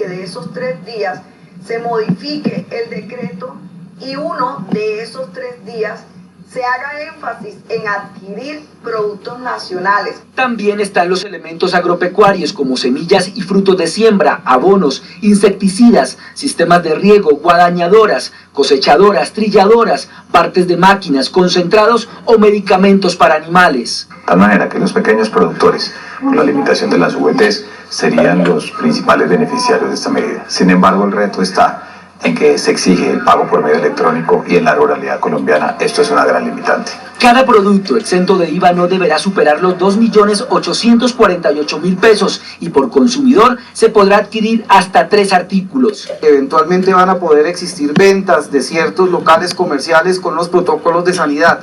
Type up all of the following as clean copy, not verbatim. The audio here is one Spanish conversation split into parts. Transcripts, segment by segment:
de esos 3 días se modifique el decreto y uno de esos 3 días se haga énfasis en adquirir productos nacionales. También están los elementos agropecuarios como semillas y frutos de siembra, abonos, insecticidas, sistemas de riego, guadañadoras, cosechadoras, trilladoras, partes de máquinas, concentrados o medicamentos para animales. De tal manera que los pequeños productores, por la limitación de las VTs, serían los principales beneficiarios de esta medida. Sin embargo, el reto está en que se exige el pago por medio electrónico y en la ruralidad colombiana esto es una gran limitante. Cada producto exento de IVA no deberá superar los 2.848.000 pesos y por consumidor se podrá adquirir hasta 3 artículos. Eventualmente van a poder existir ventas de ciertos locales comerciales con los protocolos de sanidad,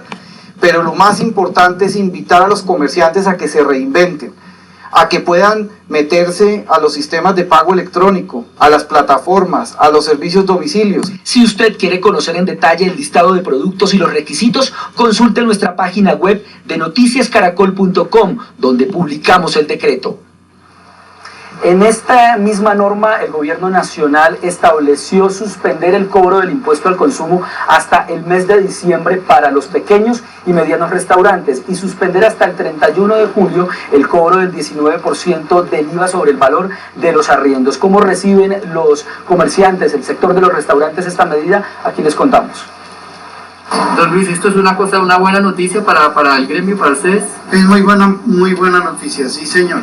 pero lo más importante es invitar a los comerciantes a que se reinventen, a que puedan meterse a los sistemas de pago electrónico, a las plataformas, a los servicios domicilios. Si usted quiere conocer en detalle el listado de productos y los requisitos, consulte nuestra página web de noticiascaracol.com, donde publicamos el decreto. En esta misma norma, el gobierno nacional estableció suspender el cobro del impuesto al consumo hasta el mes de diciembre para los pequeños y medianos restaurantes y suspender hasta el 31 de julio el cobro del 19% del IVA sobre el valor de los arriendos. ¿Cómo reciben los comerciantes, el sector de los restaurantes esta medida? Aquí les contamos. Don Luis, esto es una buena noticia para el gremio, para ustedes. Es muy buena noticia, sí señor.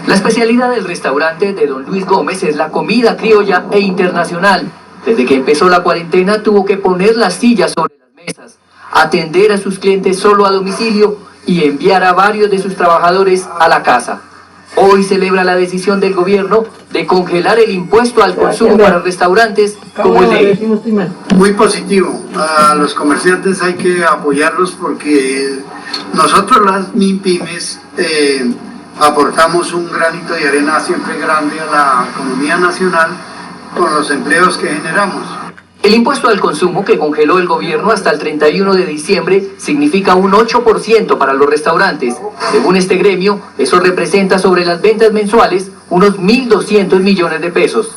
La especialidad del restaurante de don Luis Gómez es la comida criolla e internacional. Desde que empezó la cuarentena tuvo que poner las sillas sobre las mesas, atender a sus clientes solo a domicilio y enviar a varios de sus trabajadores a la casa. Hoy celebra la decisión del gobierno de congelar el impuesto al consumo para restaurantes como el de él. Muy positivo. A los comerciantes hay que apoyarlos porque nosotros las MIPYMES aportamos un granito de arena siempre grande a la economía nacional con los empleos que generamos. El impuesto al consumo que congeló el gobierno hasta el 31 de diciembre significa un 8% para los restaurantes. Según este gremio, eso representa sobre las ventas mensuales unos 1.200 millones de pesos.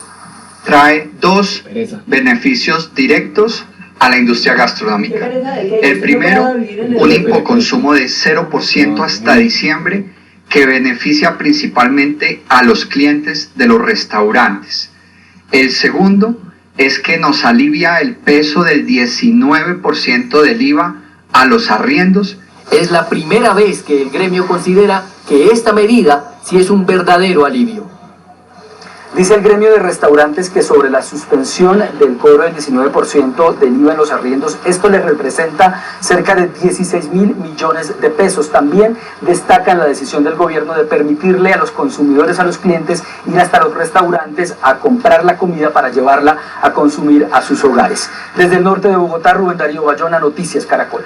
Trae 2 beneficios directos a la industria gastronómica. El primero, un hipoconsumo de 0% hasta diciembre, que beneficia principalmente a los clientes de los restaurantes. El segundo es que nos alivia el peso del 19% del IVA a los arriendos. Es la primera vez que el gremio considera que esta medida sí es un verdadero alivio. Dice el gremio de restaurantes que sobre la suspensión del cobro del 19% del IVA en los arriendos, esto les representa cerca de 16.000 millones de pesos. También destacan la decisión del gobierno de permitirle a los consumidores, a los clientes, ir hasta los restaurantes a comprar la comida para llevarla a consumir a sus hogares. Desde el norte de Bogotá, Rubén Darío Bayona, Noticias Caracol.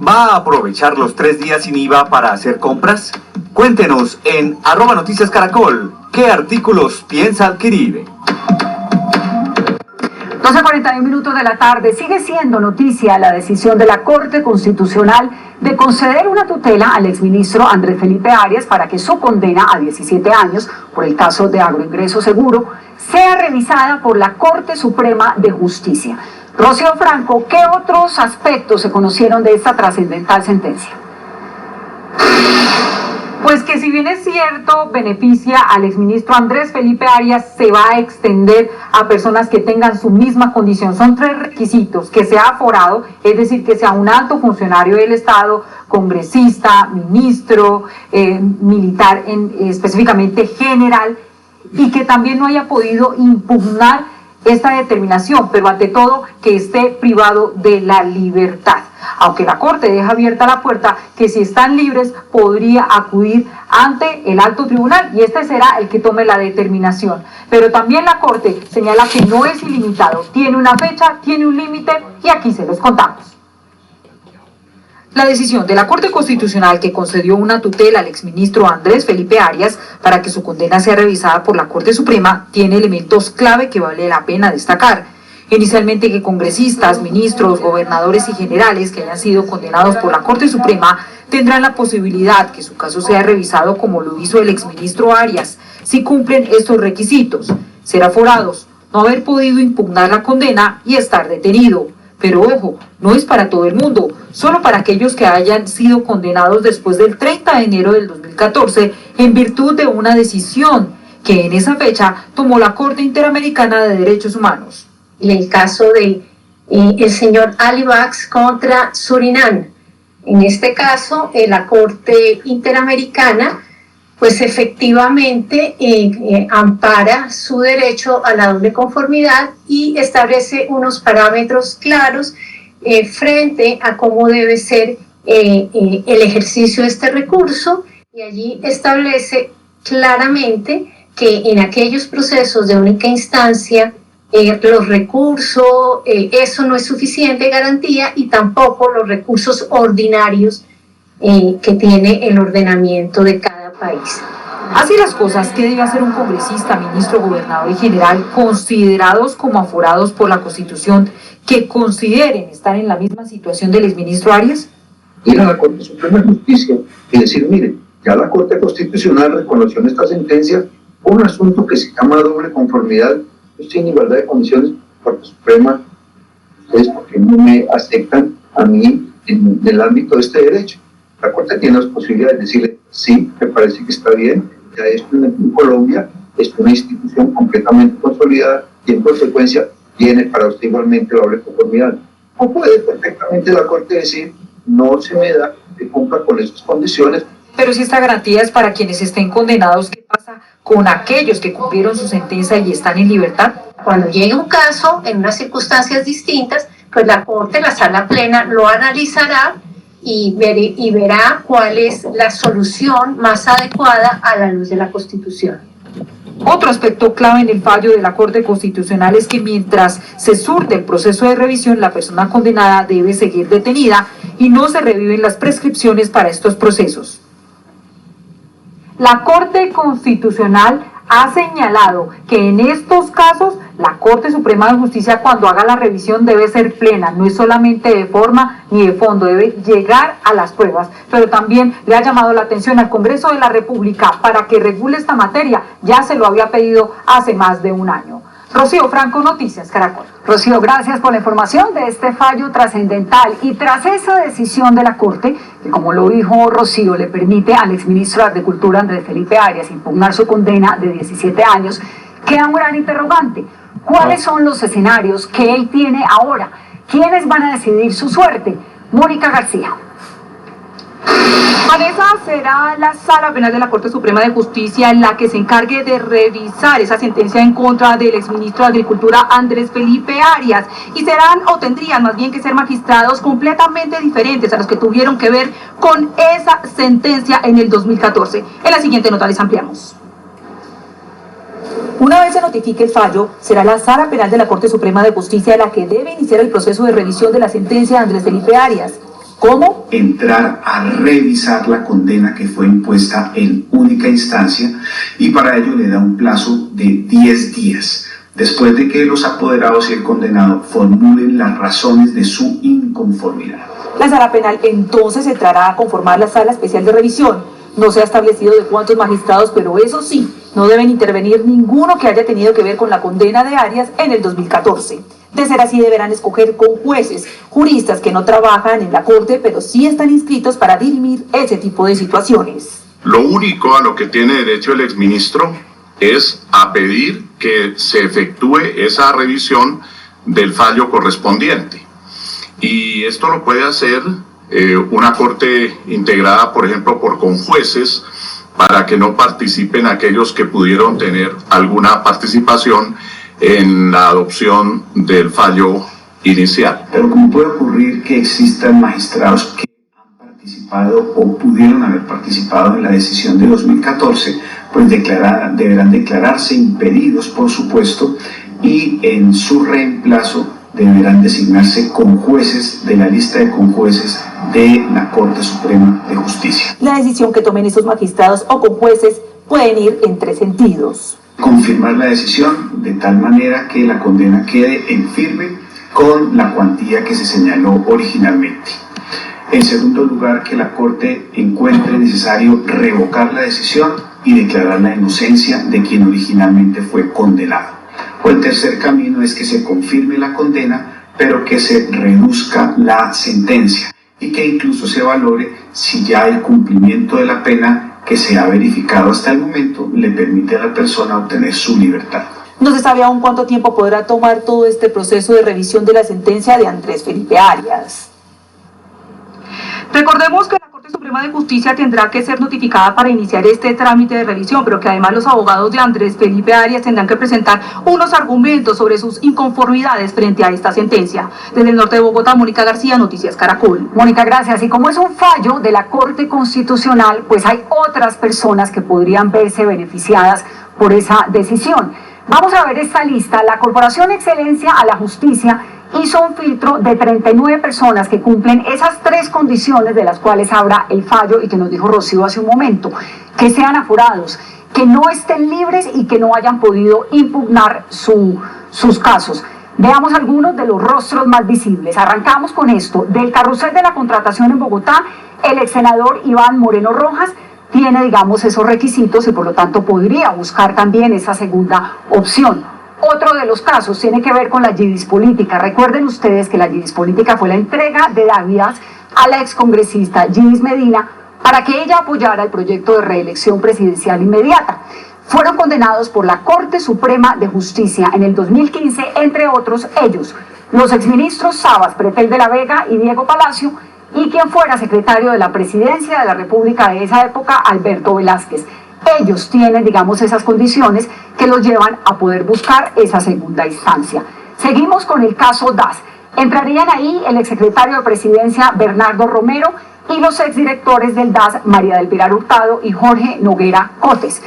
¿Va a aprovechar los 3 días sin IVA para hacer compras? Cuéntenos en @noticiascaracol qué artículos piensa adquirir. 12:41 de la tarde. Sigue siendo noticia la decisión de la Corte Constitucional de conceder una tutela al exministro Andrés Felipe Arias para que su condena a 17 años por el caso de Agroingreso Seguro sea revisada por la Corte Suprema de Justicia. Rocío Franco, ¿qué otros aspectos se conocieron de esta trascendental sentencia? Pues que si bien es cierto, beneficia al exministro Andrés Felipe Arias, se va a extender a personas que tengan su misma condición. Son 3 requisitos: que sea aforado, es decir, que sea un alto funcionario del Estado, congresista, ministro, militar, específicamente general, y que también no haya podido impugnar esta determinación, pero ante todo que esté privado de la libertad. Aunque la Corte deja abierta la puerta que si están libres podría acudir ante el alto tribunal y este será el que tome la determinación. Pero también la Corte señala que no es ilimitado, tiene una fecha, tiene un límite y aquí se los contamos. La decisión de la Corte Constitucional que concedió una tutela al exministro Andrés Felipe Arias para que su condena sea revisada por la Corte Suprema tiene elementos clave que vale la pena destacar. Inicialmente que congresistas, ministros, gobernadores y generales que hayan sido condenados por la Corte Suprema tendrán la posibilidad que su caso sea revisado como lo hizo el exministro Arias, si cumplen estos requisitos: ser aforados, no haber podido impugnar la condena y estar detenido. Pero ojo, no es para todo el mundo, solo para aquellos que hayan sido condenados después del 30 de enero del 2014 en virtud de una decisión que en esa fecha tomó la Corte Interamericana de Derechos Humanos. El caso de el señor Ali Bax contra Surinam. En este caso, la Corte Interamericana pues efectivamente ampara su derecho a la doble conformidad y establece unos parámetros claros frente a cómo debe ser el ejercicio de este recurso, y allí establece claramente que en aquellos procesos de única instancia los recursos, eso no es suficiente garantía, y tampoco los recursos ordinarios que tiene el ordenamiento de cada país. Así las cosas, ¿qué debe hacer un congresista, ministro, gobernador y general considerados como aforados por la Constitución que consideren estar en la misma situación del exministro Arias? Ir a la Corte Suprema de Justicia y decir, mire, ya la Corte Constitucional reconoció en esta sentencia un asunto que se llama doble conformidad, yo estoy en igualdad de condiciones, Corte Suprema, ustedes porque no me aceptan a mí en el ámbito de este derecho. La Corte tiene las posibilidades de decirle, sí, me parece que está bien, ya esto en Colombia es una institución completamente consolidada y en consecuencia tiene para usted igualmente doble conformidad. O puede perfectamente la Corte decir, no se me da que cumpla con esas condiciones. Pero si esta garantía es para quienes estén condenados, ¿qué pasa con aquellos que cumplieron su sentencia y están en libertad? Cuando llegue un caso en unas circunstancias distintas, pues la Corte, la Sala Plena, lo analizará y verá cuál es la solución más adecuada a la luz de la Constitución. Otro aspecto clave en el fallo de la Corte Constitucional es que mientras se surte el proceso de revisión, la persona condenada debe seguir detenida y no se reviven las prescripciones para estos procesos. La Corte Constitucional ha señalado que en estos casos la Corte Suprema de Justicia, cuando haga la revisión, debe ser plena, no es solamente de forma ni de fondo, debe llegar a las pruebas, pero también le ha llamado la atención al Congreso de la República para que regule esta materia, ya se lo había pedido hace más de un año. Rocío Franco, Noticias Caracol. Rocío, gracias por la información de este fallo trascendental. Y tras esa decisión de la Corte, que como lo dijo Rocío, le permite al exministro de Agricultura, Andrés Felipe Arias, impugnar su condena de 17 años, queda un gran interrogante. ¿Cuáles son los escenarios que él tiene ahora? ¿Quiénes van a decidir su suerte? Mónica García. Vanessa, será la Sala Penal de la Corte Suprema de Justicia la que se encargue de revisar esa sentencia en contra del exministro de Agricultura Andrés Felipe Arias, y serán o tendrían más bien que ser magistrados completamente diferentes a los que tuvieron que ver con esa sentencia en el 2014. En la siguiente nota les ampliamos. Una vez se notifique el fallo, será la Sala Penal de la Corte Suprema de Justicia la que debe iniciar el proceso de revisión de la sentencia de Andrés Felipe Arias. ¿Cómo? Entrar a revisar la condena que fue impuesta en única instancia, y para ello le da un plazo de 10 días, después de que los apoderados y el condenado formulen las razones de su inconformidad. La Sala Penal entonces entrará a conformar la Sala Especial de Revisión. No se ha establecido de cuántos magistrados, pero eso sí, no deben intervenir ninguno que haya tenido que ver con la condena de Arias en el 2014. De ser así, deberán escoger con jueces, juristas que no trabajan en la Corte, pero sí están inscritos para dirimir ese tipo de situaciones. Lo único a lo que tiene derecho el exministro es a pedir que se efectúe esa revisión del fallo correspondiente. Y esto lo puede hacer una corte integrada, por ejemplo, por conjueces, para que no participen aquellos que pudieron tener alguna participación en la adopción del fallo inicial. Pero como puede ocurrir que existan magistrados que han participado o pudieron haber participado en la decisión de 2014, pues deberán declararse impedidos, por supuesto, y en su reemplazo deberán designarse conjueces de la lista de conjueces de la Corte Suprema de Justicia. La decisión que tomen esos magistrados o conjueces pueden ir en tres sentidos. Confirmar la decisión de tal manera que la condena quede en firme con la cuantía que se señaló originalmente. En segundo lugar, que la Corte encuentre necesario revocar la decisión y declarar la inocencia de quien originalmente fue condenado. O el tercer camino es que se confirme la condena, pero que se reduzca la sentencia y que incluso se valore si ya el cumplimiento de la pena que se ha verificado hasta el momento le permite a la persona obtener su libertad. No se sabe aún cuánto tiempo podrá tomar todo este proceso de revisión de la sentencia de Andrés Felipe Arias. Recordemos que la Corte Suprema de Justicia tendrá que ser notificada para iniciar este trámite de revisión, pero que además los abogados de Andrés Felipe Arias tendrán que presentar unos argumentos sobre sus inconformidades frente a esta sentencia. Desde el norte de Bogotá, Mónica García, Noticias Caracol. Mónica, gracias. Y como es un fallo de la Corte Constitucional, pues hay otras personas que podrían verse beneficiadas por esa decisión. Vamos a ver esta lista. La Corporación Excelencia a la Justicia hizo un filtro de 39 personas que cumplen esas 3 condiciones de las cuales habla el fallo y que nos dijo Rocío hace un momento: que sean aforados, que no estén libres y que no hayan podido impugnar sus casos. Veamos algunos de los rostros más visibles. Arrancamos con esto. Del carrusel de la contratación en Bogotá, el ex senador Iván Moreno Rojas tiene, digamos, esos requisitos y por lo tanto podría buscar también esa segunda opción. Otro de los casos tiene que ver con la Yidis política. Recuerden ustedes que la Yidis política fue la entrega de dávidas a la excongresista Yidis Medina para que ella apoyara el proyecto de reelección presidencial inmediata. Fueron condenados por la Corte Suprema de Justicia en el 2015, entre otros ellos, los exministros Sabas, Pretel de la Vega y Diego Palacio, y quien fuera secretario de la Presidencia de la República de esa época, Alberto Velázquez. Ellos tienen, digamos, esas condiciones que los llevan a poder buscar esa segunda instancia. Seguimos con el caso DAS. Entrarían ahí el exsecretario de Presidencia Bernardo Romero y los exdirectores del DAS, María del Pilar Hurtado y Jorge Noguera Cotes.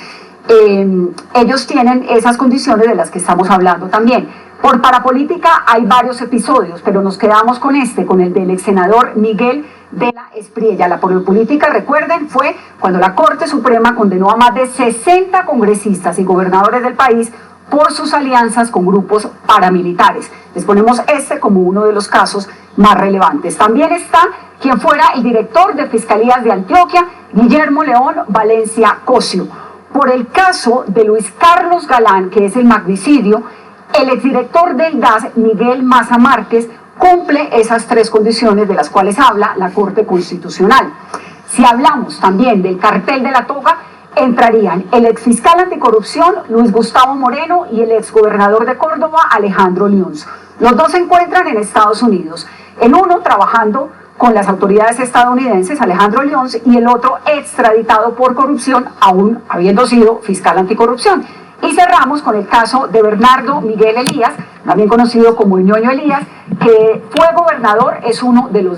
Ellos tienen esas condiciones de las que estamos hablando también. Por parapolítica hay varios episodios, pero nos quedamos con con el del ex senador Miguel de la Espriella. La parapolítica, recuerden, fue cuando la Corte Suprema condenó a más de 60 congresistas y gobernadores del país por sus alianzas con grupos paramilitares. Les ponemos como uno de los casos más relevantes. También está quien fuera el director de Fiscalías de Antioquia, Guillermo León Valencia Cosio. Por el caso de Luis Carlos Galán, que es el magnicidio, el exdirector del DAS, Miguel Maza Márquez, cumple esas 3 condiciones de las cuales habla la Corte Constitucional. Si hablamos también del cartel de la toga, entrarían el exfiscal anticorrupción, Luis Gustavo Moreno, y el exgobernador de Córdoba, Alejandro Lions. Los dos se encuentran en Estados Unidos. El uno trabajando con las autoridades estadounidenses, Alejandro Lions, y el otro extraditado por corrupción, aún habiendo sido fiscal anticorrupción. Y cerramos con el caso de Bernardo Miguel Elías, también conocido como el Ñoño Elías, que fue gobernador, es uno de los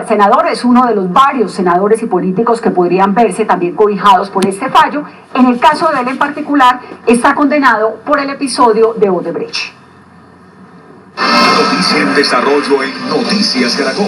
senadores, uno de los varios senadores y políticos que podrían verse también cobijados por este fallo. En el caso de él en particular, está condenado por el episodio de Odebrecht. Noticia en desarrollo en Noticias Caracol.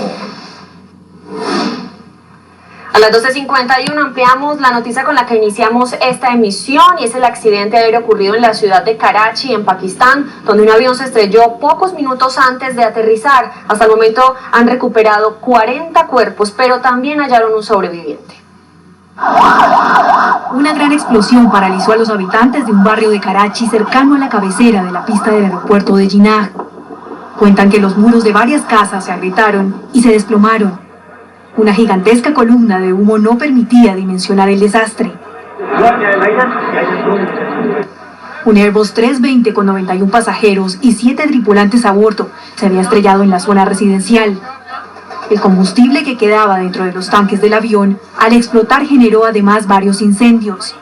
A las 12:51 ampliamos la noticia con la que iniciamos esta emisión, y es el accidente aéreo ocurrido en la ciudad de Karachi, en Pakistán, donde un avión se estrelló pocos minutos antes de aterrizar. Hasta el momento han recuperado 40 cuerpos, pero también hallaron un sobreviviente. Una gran explosión paralizó a los habitantes de un barrio de Karachi cercano a la cabecera de la pista del aeropuerto de Jinnah. Cuentan que los muros de varias casas se agrietaron y se desplomaron. Una gigantesca columna de humo no permitía dimensionar el desastre. Un Airbus 320 con 91 pasajeros y 7 tripulantes a bordo se había estrellado en la zona residencial. El combustible que quedaba dentro de los tanques del avión, al explotar, generó además varios incendios.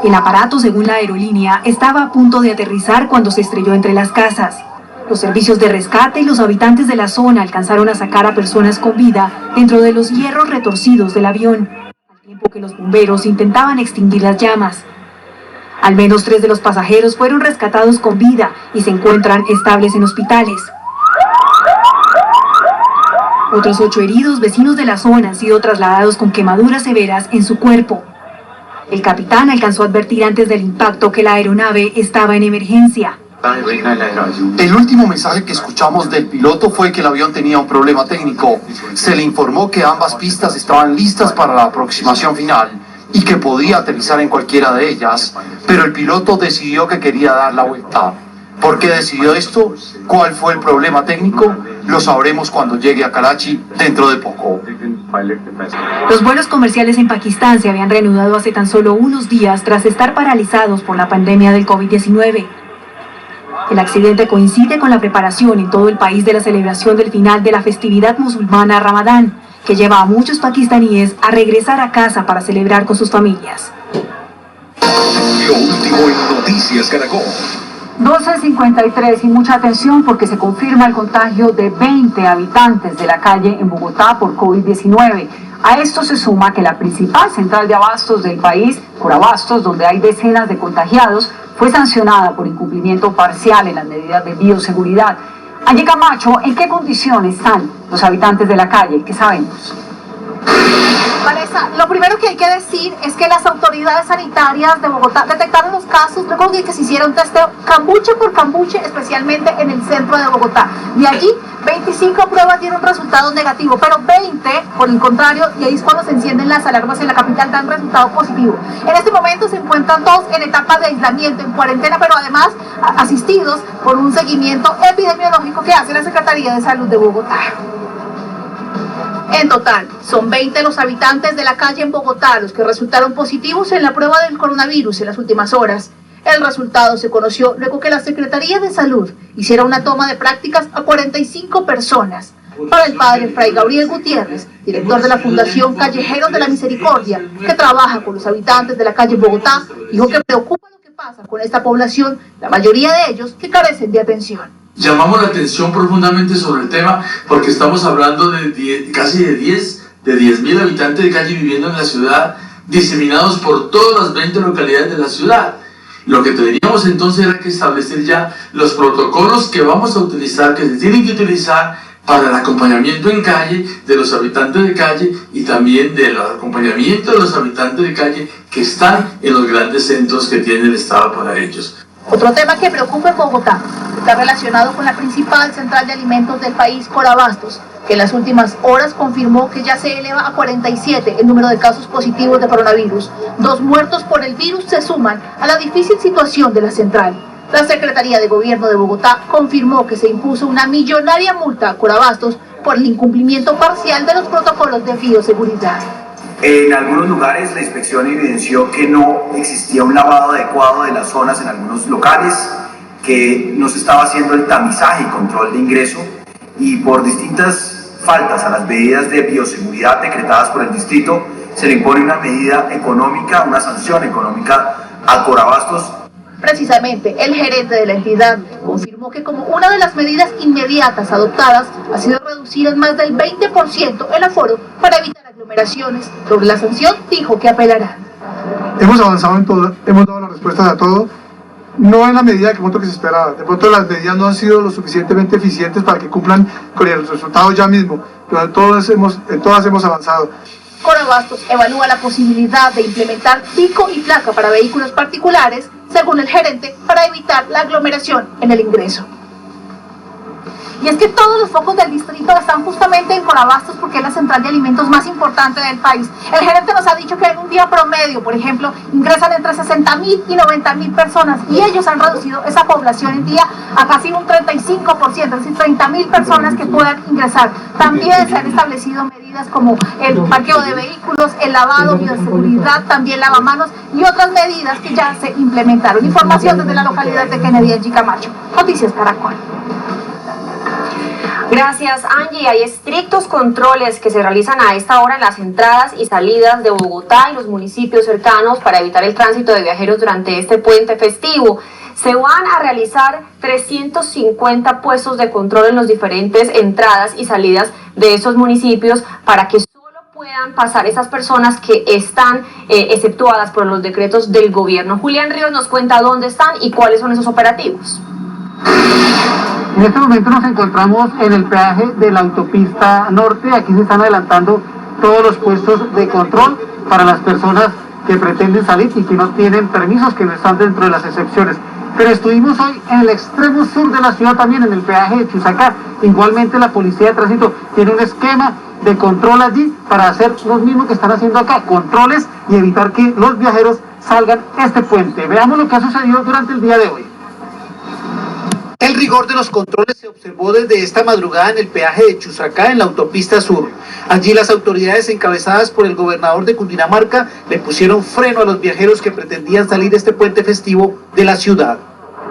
El aparato, según la aerolínea, estaba a punto de aterrizar cuando se estrelló entre las casas. Los servicios de rescate y los habitantes de la zona alcanzaron a sacar a personas con vida dentro de los hierros retorcidos del avión, al tiempo que los bomberos intentaban extinguir las llamas. Al menos 3 de los pasajeros fueron rescatados con vida y se encuentran estables en hospitales. Otros 8 heridos, vecinos de la zona, han sido trasladados con quemaduras severas en su cuerpo. El capitán alcanzó a advertir antes del impacto que la aeronave estaba en emergencia. El último mensaje que escuchamos del piloto fue que el avión tenía un problema técnico. Se le informó que ambas pistas estaban listas para la aproximación final y que podía aterrizar en cualquiera de ellas, pero el piloto decidió que quería dar la vuelta. ¿Por qué decidió esto? ¿Cuál fue el problema técnico? Lo sabremos cuando llegue a Karachi dentro de poco. Los vuelos comerciales en Pakistán se habían reanudado hace tan solo unos días tras estar paralizados por la pandemia del COVID-19. El accidente coincide con la preparación en todo el país de la celebración del final de la festividad musulmana Ramadán, que lleva a muchos pakistaníes a regresar a casa para celebrar con sus familias. Lo último en Noticias Caracol. 12:53 y mucha atención porque se confirma el contagio de 20 habitantes de la calle en Bogotá por COVID-19. A esto se suma que la principal central de abastos del país, Corabastos, donde hay decenas de contagiados, fue sancionada por incumplimiento parcial en las medidas de bioseguridad. Angie Camacho, ¿en qué condiciones están los habitantes de la calle? ¿Qué sabemos? Vanessa, lo primero que hay que decir es que las autoridades sanitarias de Bogotá detectaron los casos luego de que se hiciera un testeo cambuche por cambuche, especialmente en el centro de Bogotá. De allí, 25 pruebas dieron resultado negativo, pero 20, por el contrario, y ahí es cuando se encienden las alarmas en la capital, dan resultado positivo. En este momento se encuentran todos en etapa de aislamiento, en cuarentena, pero además asistidos por un seguimiento epidemiológico que hace la Secretaría de Salud de Bogotá. En total, son 20 los habitantes de la calle en Bogotá los que resultaron positivos en la prueba del coronavirus en las últimas horas. El resultado se conoció luego que la Secretaría de Salud hiciera una toma de prácticas a 45 personas. Para el padre Fray Gabriel Gutiérrez, director de la Fundación Callejeros de la Misericordia, que trabaja con los habitantes de la calle en Bogotá, dijo que preocupa lo que pasa con esta población, la mayoría de ellos que carecen de atención. Llamamos la atención profundamente sobre el tema porque estamos hablando de casi de 10.000 habitantes de calle viviendo en la ciudad, diseminados por todas las 20 localidades de la ciudad. Lo que tendríamos entonces era que establecer ya los protocolos que vamos a utilizar, que se tienen que utilizar para el acompañamiento en calle de los habitantes de calle y también del acompañamiento de los habitantes de calle que están en los grandes centros que tiene el Estado para ellos. Otro tema que preocupa en Bogotá está relacionado con la principal central de alimentos del país, Corabastos, que en las últimas horas confirmó que ya se eleva a 47 el número de casos positivos de coronavirus. 2 muertos por el virus se suman a la difícil situación de la central. La Secretaría de Gobierno de Bogotá confirmó que se impuso una millonaria multa a Corabastos por el incumplimiento parcial de los protocolos de bioseguridad. En algunos lugares la inspección evidenció que no existía un lavado adecuado de las zonas en algunos locales, que no se estaba haciendo el tamizaje y control de ingreso, y por distintas faltas a las medidas de bioseguridad decretadas por el distrito se le impone una medida económica, una sanción económica a Corabastos. Precisamente, el gerente de la entidad confirmó que como una de las medidas inmediatas adoptadas ha sido reducir en más del 20% el aforo para evitar aglomeraciones. Sobre la sanción dijo que apelará. Hemos avanzado en todo, hemos dado las respuestas a todo, no en la medida de pronto que se esperaba. De pronto las medidas no han sido lo suficientemente eficientes para que cumplan con el resultado ya mismo, pero en todas hemos avanzado. Corabastos evalúa la posibilidad de implementar pico y placa para vehículos particulares, según el gerente, para evitar la aglomeración en el ingreso. Y es que todos los focos del distrito están justamente en Corabastos porque es la central de alimentos más importante del país. El gerente nos ha dicho que en un día promedio, por ejemplo, ingresan entre 60.000 y 90.000 personas y ellos han reducido esa población en día a casi un 35%, es decir, 30.000 personas que puedan ingresar. También se han establecido medidas como el parqueo de vehículos, el lavado, bioseguridad, también lavamanos y otras medidas que ya se implementaron. Información desde la localidad de Kennedy, Angie Camacho. Noticias Caracol. Gracias, Angie. Hay estrictos controles que se realizan a esta hora en las entradas y salidas de Bogotá y los municipios cercanos para evitar el tránsito de viajeros durante este puente festivo. Se van a realizar 350 puestos de control en las diferentes entradas y salidas de esos municipios para que solo puedan pasar esas personas que están exceptuadas por los decretos del gobierno. Julián Ríos nos cuenta dónde están y cuáles son esos operativos. En este momento nos encontramos en el peaje de la autopista norte. Aquí se están adelantando todos los puestos de control para las personas que pretenden salir y que no tienen permisos, que no están dentro de las excepciones. Pero estuvimos hoy en el extremo sur de la ciudad también, en el peaje de Chusacá. Igualmente la Policía de Tránsito tiene un esquema de control allí para hacer los mismos que están haciendo acá, controles y evitar que los viajeros salgan este puente. Veamos lo que ha sucedido durante el día de hoy. El rigor de los controles se observó desde esta madrugada en el peaje de Chusacá, en la autopista sur. Allí las autoridades encabezadas por el gobernador de Cundinamarca le pusieron freno a los viajeros que pretendían salir de este puente festivo de la ciudad.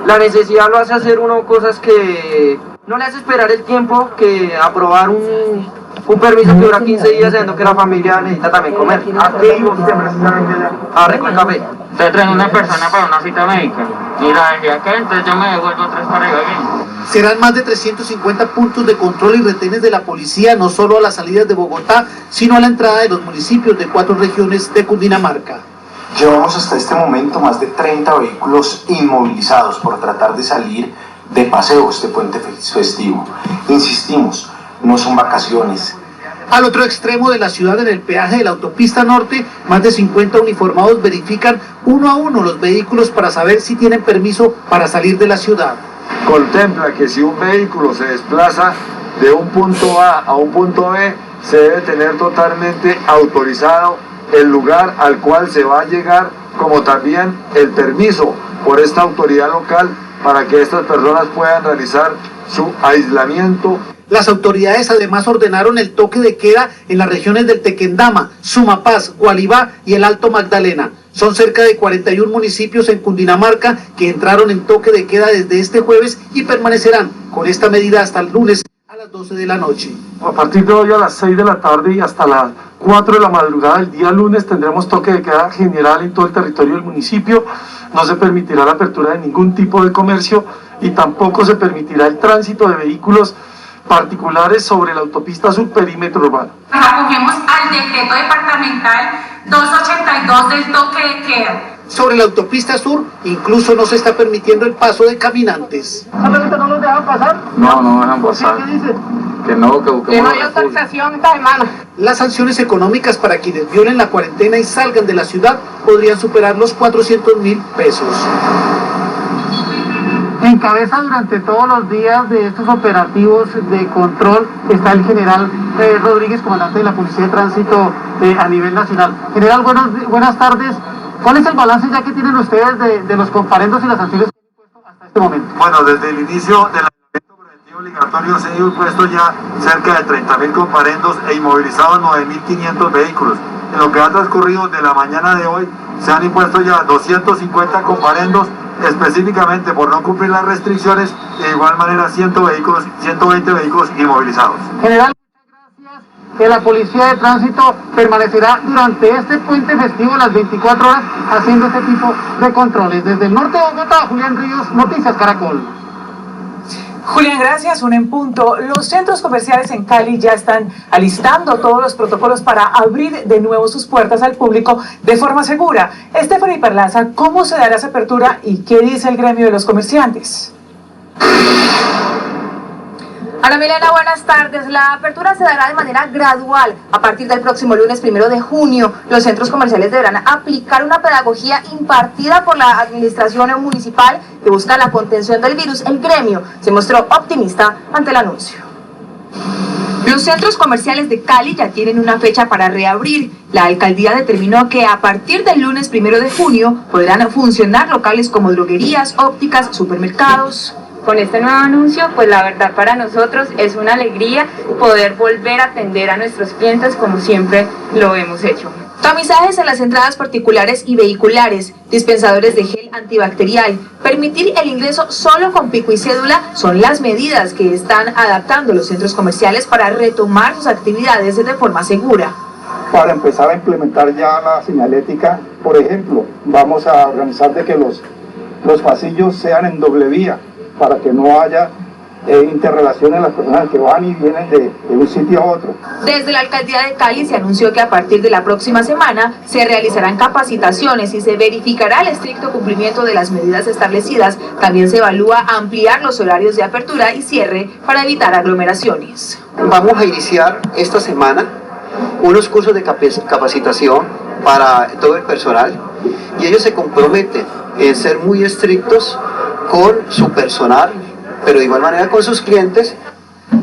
La necesidad lo hace hacer uno cosas que no le hace esperar el tiempo que aprobar un permiso que dura 15 días, sabiendo que la familia necesita también comer. ¿A qué iba usted precisamente allá? A recoger café. Usted trae una persona para una cita médica y la dejé acá, entonces yo me devuelvo otra vez para Ibagué. Serán más de 350 puntos de control y retenes de la policía, no solo a las salidas de Bogotá, sino a la entrada de los municipios de 4 regiones de Cundinamarca. Llevamos hasta este momento más de 30 vehículos inmovilizados por tratar de salir de paseo este puente festivo. Insistimos, no son vacaciones. Al otro extremo de la ciudad, en el peaje de la autopista norte, más de 50 uniformados verifican uno a uno los vehículos para saber si tienen permiso para salir de la ciudad. Contempla que si un vehículo se desplaza de un punto A a un punto B, se debe tener totalmente autorizado el lugar al cual se va a llegar, como también el permiso por esta autoridad local para que estas personas puedan realizar su aislamiento. Las autoridades además ordenaron el toque de queda en las regiones del Tequendama, Sumapaz, Gualibá y el Alto Magdalena. Son cerca de 41 municipios en Cundinamarca que entraron en toque de queda desde este jueves y permanecerán con esta medida hasta el lunes a las 12 de la noche. A partir de hoy a las 6 de la tarde y hasta las 4 de la madrugada del día lunes tendremos toque de queda general en todo el territorio del municipio. No se permitirá la apertura de ningún tipo de comercio y tampoco se permitirá el tránsito de vehículos particulares sobre la autopista sur perímetro urbano. Nos acogemos al decreto departamental 282 del toque de queda. Sobre la autopista sur incluso no se está permitiendo el paso de caminantes. ¿Solamente no los dejan pasar? No dejan pasar. ¿Qué dicen? Que no hay autorización esta semana. Las sanciones económicas para quienes violen la cuarentena y salgan de la ciudad podrían superar los 400.000 pesos. Encabeza durante todos los días de estos operativos de control está el general Rodríguez, comandante de la Policía de Tránsito a nivel nacional. General, buenas tardes. ¿Cuál es el balance ya que tienen ustedes de los comparendos y las sanciones que han impuesto hasta este momento? Bueno, desde el inicio del aislamiento preventivo obligatorio se han impuesto ya cerca de 30.000 comparendos e inmovilizados 9.500 vehículos. En lo que ha transcurrido de la mañana de hoy se han impuesto ya 250 comparendos específicamente por no cumplir las restricciones y de igual manera 120 vehículos inmovilizados. General, muchas gracias. Que la Policía de Tránsito permanecerá durante este puente festivo las 24 horas haciendo este tipo de controles. Desde el norte de Bogotá, Julián Ríos, Noticias Caracol. Julián, gracias. 1 en punto. Los centros comerciales en Cali ya están alistando todos los protocolos para abrir de nuevo sus puertas al público de forma segura. Stephanie Perlaza, ¿cómo se dará esa apertura y qué dice el gremio de los comerciantes? Ana Milena, buenas tardes. La apertura se dará de manera gradual. A partir del próximo lunes 1 de junio, los centros comerciales deberán aplicar una pedagogía impartida por la administración municipal que busca la contención del virus. El gremio se mostró optimista ante el anuncio. Los centros comerciales de Cali ya tienen una fecha para reabrir. La alcaldía determinó que a partir del lunes 1 de junio podrán funcionar locales como droguerías, ópticas, supermercados. Con este nuevo anuncio, pues la verdad para nosotros es una alegría poder volver a atender a nuestros clientes como siempre lo hemos hecho. Tamizajes en las entradas particulares y vehiculares, dispensadores de gel antibacterial, permitir el ingreso solo con pico y cédula son las medidas que están adaptando los centros comerciales para retomar sus actividades de forma segura. Para empezar a implementar ya la señalética, por ejemplo, vamos a organizar de que los pasillos sean en doble vía, para que no haya interrelaciones en las personas que van y vienen de un sitio a otro. Desde la alcaldía de Cali se anunció que a partir de la próxima semana se realizarán capacitaciones y se verificará el estricto cumplimiento de las medidas establecidas. También se evalúa ampliar los horarios de apertura y cierre para evitar aglomeraciones. Vamos a iniciar esta semana unos cursos de capacitación para todo el personal y ellos se comprometen en ser muy estrictos con su personal, pero de igual manera con sus clientes.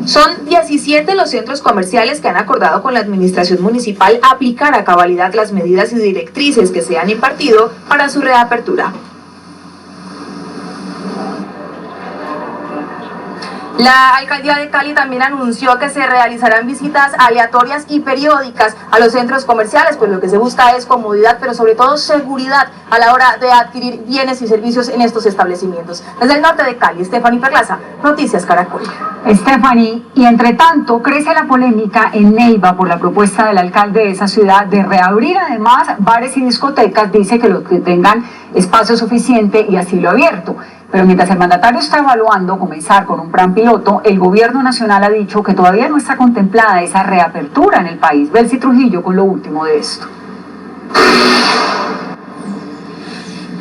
Son 17 los centros comerciales que han acordado con la administración municipal aplicar a cabalidad las medidas y directrices que se han impartido para su reapertura. La alcaldía de Cali también anunció que se realizarán visitas aleatorias y periódicas a los centros comerciales, pues lo que se busca es comodidad, pero sobre todo seguridad a la hora de adquirir bienes y servicios en estos establecimientos. Desde el norte de Cali, Stephanie Perlaza, Noticias Caracol. Stephanie, y entre tanto crece la polémica en Neiva por la propuesta del alcalde de esa ciudad de reabrir además bares y discotecas. Dice que los que tengan espacio suficiente y asilo abierto. Pero mientras el mandatario está evaluando comenzar con un plan piloto, el gobierno nacional ha dicho que todavía no está contemplada esa reapertura en el país. Belsi Trujillo con lo último de esto.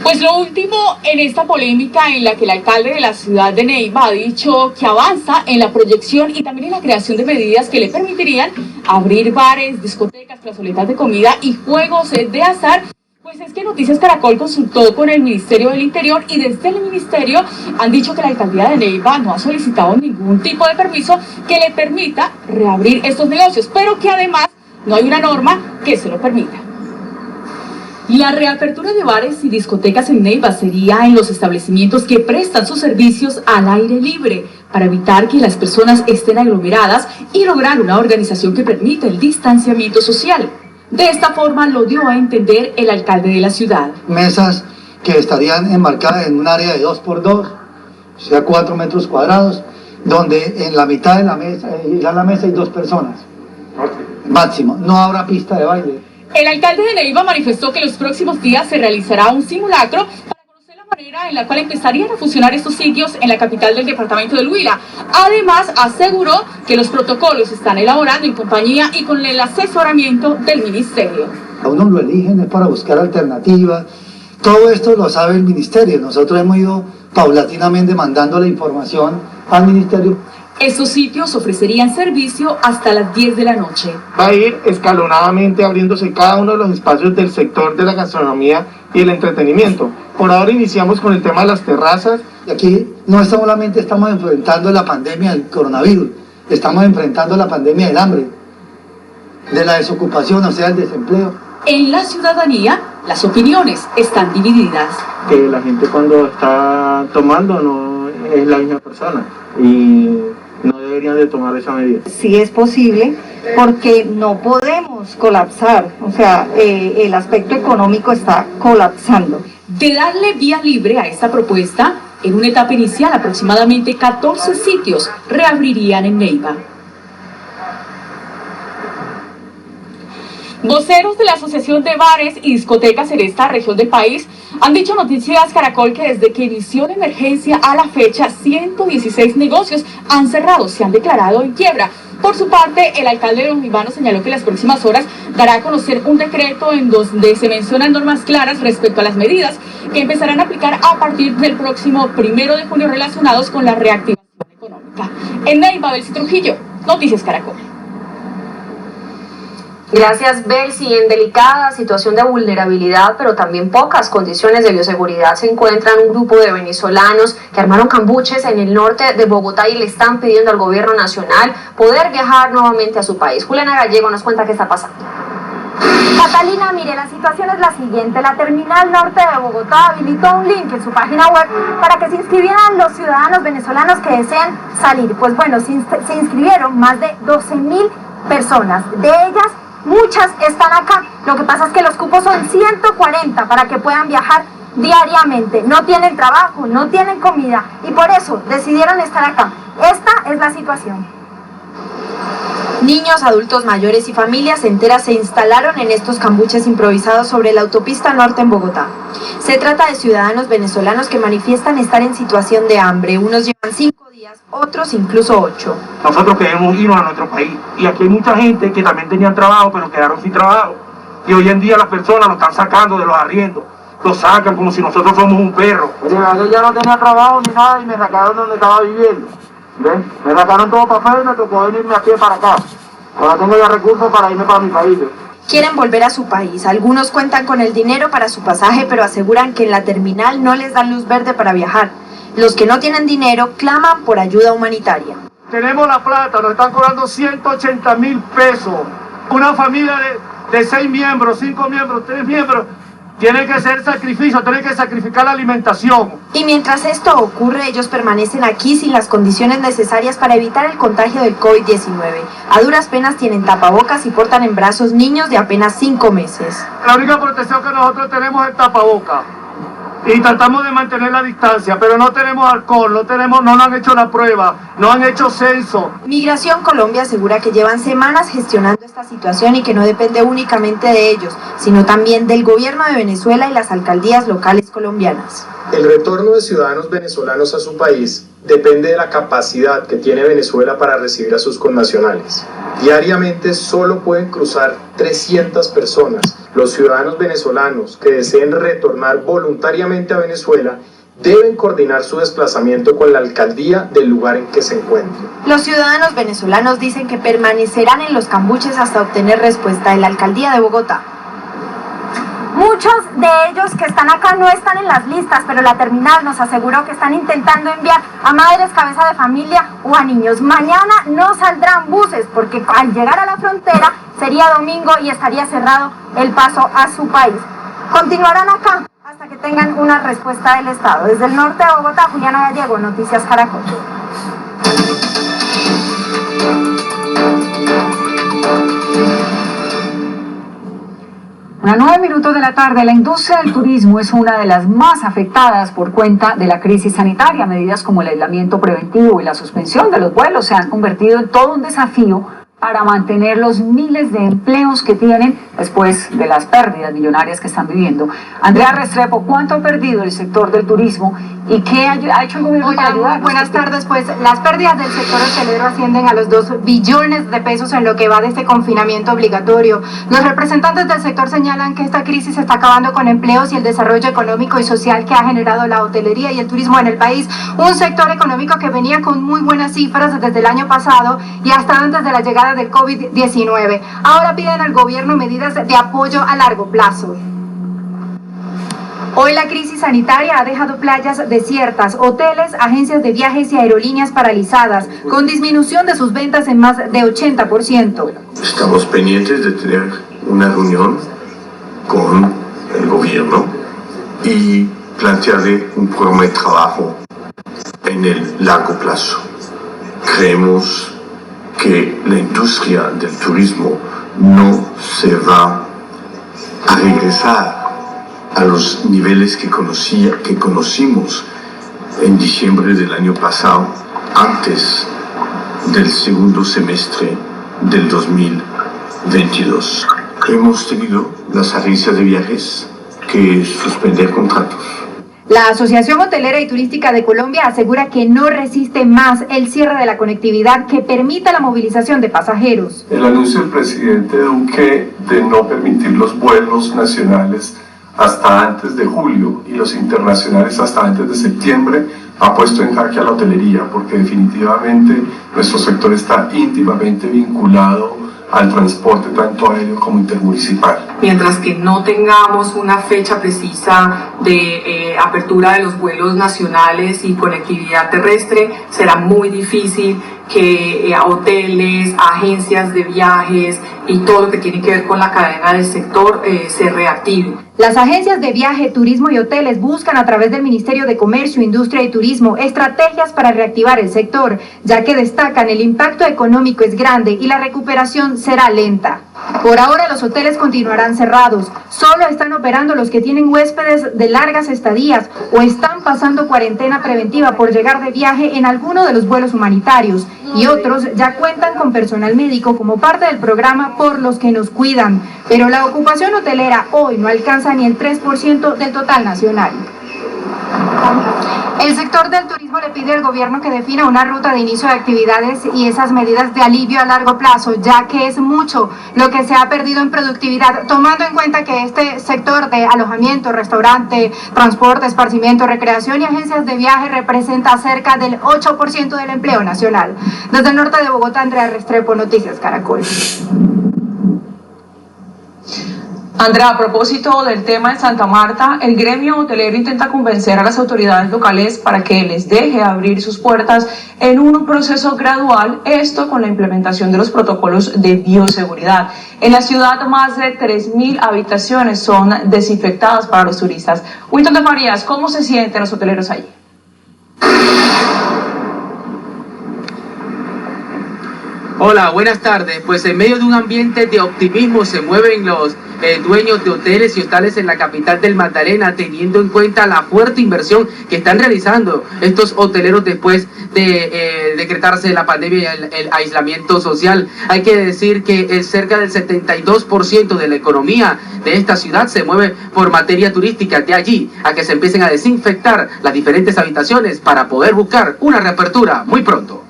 Pues lo último en esta polémica en la que el alcalde de la ciudad de Neiva ha dicho que avanza en la proyección y también en la creación de medidas que le permitirían abrir bares, discotecas, plazoletas de comida y juegos de azar. Pues es que Noticias Caracol consultó con el Ministerio del Interior y desde el Ministerio han dicho que la alcaldía de Neiva no ha solicitado ningún tipo de permiso que le permita reabrir estos negocios, pero que además no hay una norma que se lo permita. La reapertura de bares y discotecas en Neiva sería en los establecimientos que prestan sus servicios al aire libre para evitar que las personas estén aglomeradas y lograr una organización que permita el distanciamiento social. De esta forma lo dio a entender el alcalde de la ciudad. Mesas que estarían enmarcadas en un área de 2x2, o sea 4 metros cuadrados, donde en la mitad de la mesa, hay 2 personas, máximo, no habrá pista de baile. El alcalde de Neiva manifestó que los próximos días se realizará un simulacro para conocer la manera en la cual empezarían a funcionar estos sitios en la capital del departamento del Huila. Además, aseguró que los protocolos se están elaborando en compañía y con el asesoramiento del ministerio. A uno lo eligen es para buscar alternativas. Todo esto lo sabe el ministerio. Nosotros hemos ido paulatinamente mandando la información al ministerio. Estos sitios ofrecerían servicio hasta las 10 de la noche. Va a ir escalonadamente abriéndose cada uno de los espacios del sector de la gastronomía y el entretenimiento. Por ahora iniciamos con el tema de las terrazas. Y aquí no solamente estamos enfrentando la pandemia del coronavirus, estamos enfrentando la pandemia del hambre, de la desocupación, o sea, el desempleo. En la ciudadanía, las opiniones están divididas. Que la gente cuando está tomando no es la misma persona y no deberían de tomar esa medida. Sí es posible, porque no podemos colapsar, o sea, el aspecto económico está colapsando. De darle vía libre a esta propuesta, en una etapa inicial aproximadamente 14 sitios reabrirían en Neiva. Voceros de la Asociación de Bares y Discotecas en esta región del país han dicho a Noticias Caracol que desde que inició la emergencia a la fecha, 116 negocios han cerrado, se han declarado en quiebra. Por su parte, el alcalde de Los Neivanos señaló que en las próximas horas dará a conocer un decreto en donde se mencionan normas claras respecto a las medidas que empezarán a aplicar a partir del próximo 1 de junio relacionados con la reactivación económica. En Neiva, Belsi Trujillo, Noticias Caracol. Gracias, Belsi. En delicada situación de vulnerabilidad, pero también pocas condiciones de bioseguridad, se encuentran un grupo de venezolanos que armaron cambuches en el norte de Bogotá y le están pidiendo al gobierno nacional poder viajar nuevamente a su país. Juliana Gallego nos cuenta qué está pasando. Catalina, mire, la situación es la siguiente. La terminal norte de Bogotá habilitó un link en su página web para que se inscribieran los ciudadanos venezolanos que deseen salir. Pues bueno, se inscribieron más de 12.000 personas. De ellas, muchas están acá. Lo que pasa es que los cupos son 140 para que puedan viajar diariamente. No tienen trabajo, no tienen comida y por eso decidieron estar acá. Esta es la situación. Niños, adultos mayores y familias enteras se instalaron en estos cambuches improvisados sobre la autopista norte en Bogotá. Se trata de ciudadanos venezolanos que manifiestan estar en situación de hambre. Unos llevan 5 días, otros incluso 8. Nosotros queremos irnos a nuestro país y aquí hay mucha gente que también tenían trabajo pero quedaron sin trabajo y hoy en día las personas lo están sacando de los arriendos, lo sacan como si nosotros somos un perro. Oye, yo ya no tenía trabajo ni nada y me sacaron donde estaba viviendo. ¿Ven? Me sacaron todo papel y me tocó venirme aquí para acá. Ahora tengo ya recursos para irme para mi país. Quieren volver a su país. Algunos cuentan con el dinero para su pasaje, pero aseguran que en la terminal no les dan luz verde para viajar. Los que no tienen dinero claman por ayuda humanitaria. Tenemos la plata, nos están cobrando 180.000 pesos. Una familia de 6 miembros, 5 miembros, 3 miembros, tiene que ser sacrificio, tiene que sacrificar la alimentación. Y mientras esto ocurre, ellos permanecen aquí sin las condiciones necesarias para evitar el contagio del COVID-19. A duras penas tienen tapabocas y portan en brazos niños de apenas 5 meses. La única protección que nosotros tenemos es el tapabocas. Y tratamos de mantener la distancia, pero no tenemos alcohol, no nos han hecho la prueba, no han hecho censo. Migración Colombia asegura que llevan semanas gestionando esta situación y que no depende únicamente de ellos, sino también del gobierno de Venezuela y las alcaldías locales colombianas. El retorno de ciudadanos venezolanos a su país depende de la capacidad que tiene Venezuela para recibir a sus connacionales. Diariamente solo pueden cruzar 300 personas. Los ciudadanos venezolanos que deseen retornar voluntariamente a Venezuela deben coordinar su desplazamiento con la alcaldía del lugar en que se encuentren. Los ciudadanos venezolanos dicen que permanecerán en los cambuches hasta obtener respuesta de la alcaldía de Bogotá. Muchos de ellos que están acá no están en las listas, pero la terminal nos aseguró que están intentando enviar a madres cabeza de familia o a niños. Mañana no saldrán buses porque al llegar a la frontera sería domingo y estaría cerrado el paso a su país. Continuarán acá hasta que tengan una respuesta del Estado. Desde el norte de Bogotá, Juliana Gallego, Noticias Caracol. A 9 minutos de la tarde, la industria del turismo es una de las más afectadas por cuenta de la crisis sanitaria. Medidas como el aislamiento preventivo y la suspensión de los vuelos se han convertido en todo un desafío para mantener los miles de empleos que tienen después de las pérdidas millonarias que están viviendo. Andrea Restrepo, ¿cuánto ha perdido el sector del turismo y qué ha hecho el gobierno para ayudar? Buenas tardes, pues las pérdidas del sector hotelero ascienden a los 2 billones de pesos en lo que va de este confinamiento obligatorio. Los representantes del sector señalan que esta crisis está acabando con empleos y el desarrollo económico y social que ha generado la hotelería y el turismo en el país, un sector económico que venía con muy buenas cifras desde el año pasado y hasta antes de la llegada del COVID-19. Ahora piden al gobierno medidas de apoyo a largo plazo. Hoy la crisis sanitaria ha dejado playas desiertas, hoteles, agencias de viajes y aerolíneas paralizadas, con disminución de sus ventas en más de 80%. Estamos pendientes de tener una reunión con el gobierno y plantearle un programa de trabajo en el largo plazo. Creemos que la industria del turismo no se va a regresar a los niveles que conocimos en diciembre del año pasado, antes del segundo semestre del 2022. Hemos tenido las agencias de viajes que suspender contratos. La Asociación Hotelera y Turística de Colombia asegura que no resiste más el cierre de la conectividad que permita la movilización de pasajeros. El anuncio del presidente Duque de no permitir los vuelos nacionales hasta antes de julio y los internacionales hasta antes de septiembre ha puesto en jaque a la hotelería, porque definitivamente nuestro sector está íntimamente vinculado al transporte tanto aéreo como intermunicipal. Mientras que no tengamos una fecha precisa de apertura de los vuelos nacionales y conectividad terrestre, será muy difícil que hoteles, agencias de viajes y todo lo que tiene que ver con la cadena del sector se reactive. Las agencias de viaje, turismo y hoteles buscan a través del Ministerio de Comercio, Industria y Turismo estrategias para reactivar el sector, ya que destacan el impacto económico es grande y la recuperación será lenta. Por ahora los hoteles continuarán cerrados, solo están operando los que tienen huéspedes de largas estadías o están pasando cuarentena preventiva por llegar de viaje en alguno de los vuelos humanitarios y otros ya cuentan con personal médico como parte del programa Por los que nos cuidan, pero la ocupación hotelera hoy no alcanza ni el 3% del total nacional. El sector del turismo le pide al gobierno que defina una ruta de inicio de actividades y esas medidas de alivio a largo plazo, ya que es mucho lo que se ha perdido en productividad, tomando en cuenta que este sector de alojamiento, restaurante, transporte, esparcimiento, recreación y agencias de viaje representa cerca del 8% del empleo nacional. Desde el norte de Bogotá, Andrea Restrepo, Noticias Caracol. Andrea, a propósito del tema de Santa Marta, el gremio hotelero intenta convencer a las autoridades locales para que les deje abrir sus puertas en un proceso gradual, esto con la implementación de los protocolos de bioseguridad. En la ciudad, más de 3.000 habitaciones son desinfectadas para los turistas. Wilton de Farías, ¿cómo se sienten los hoteleros allí? Hola, buenas tardes. Pues en medio de un ambiente de optimismo se mueven los dueños de hoteles y hostales en la capital del Magdalena, teniendo en cuenta la fuerte inversión que están realizando estos hoteleros después de decretarse la pandemia y el aislamiento social. Hay que decir que cerca del 72% de la economía de esta ciudad se mueve por materia turística. De allí a que se empiecen a desinfectar las diferentes habitaciones para poder buscar una reapertura muy pronto.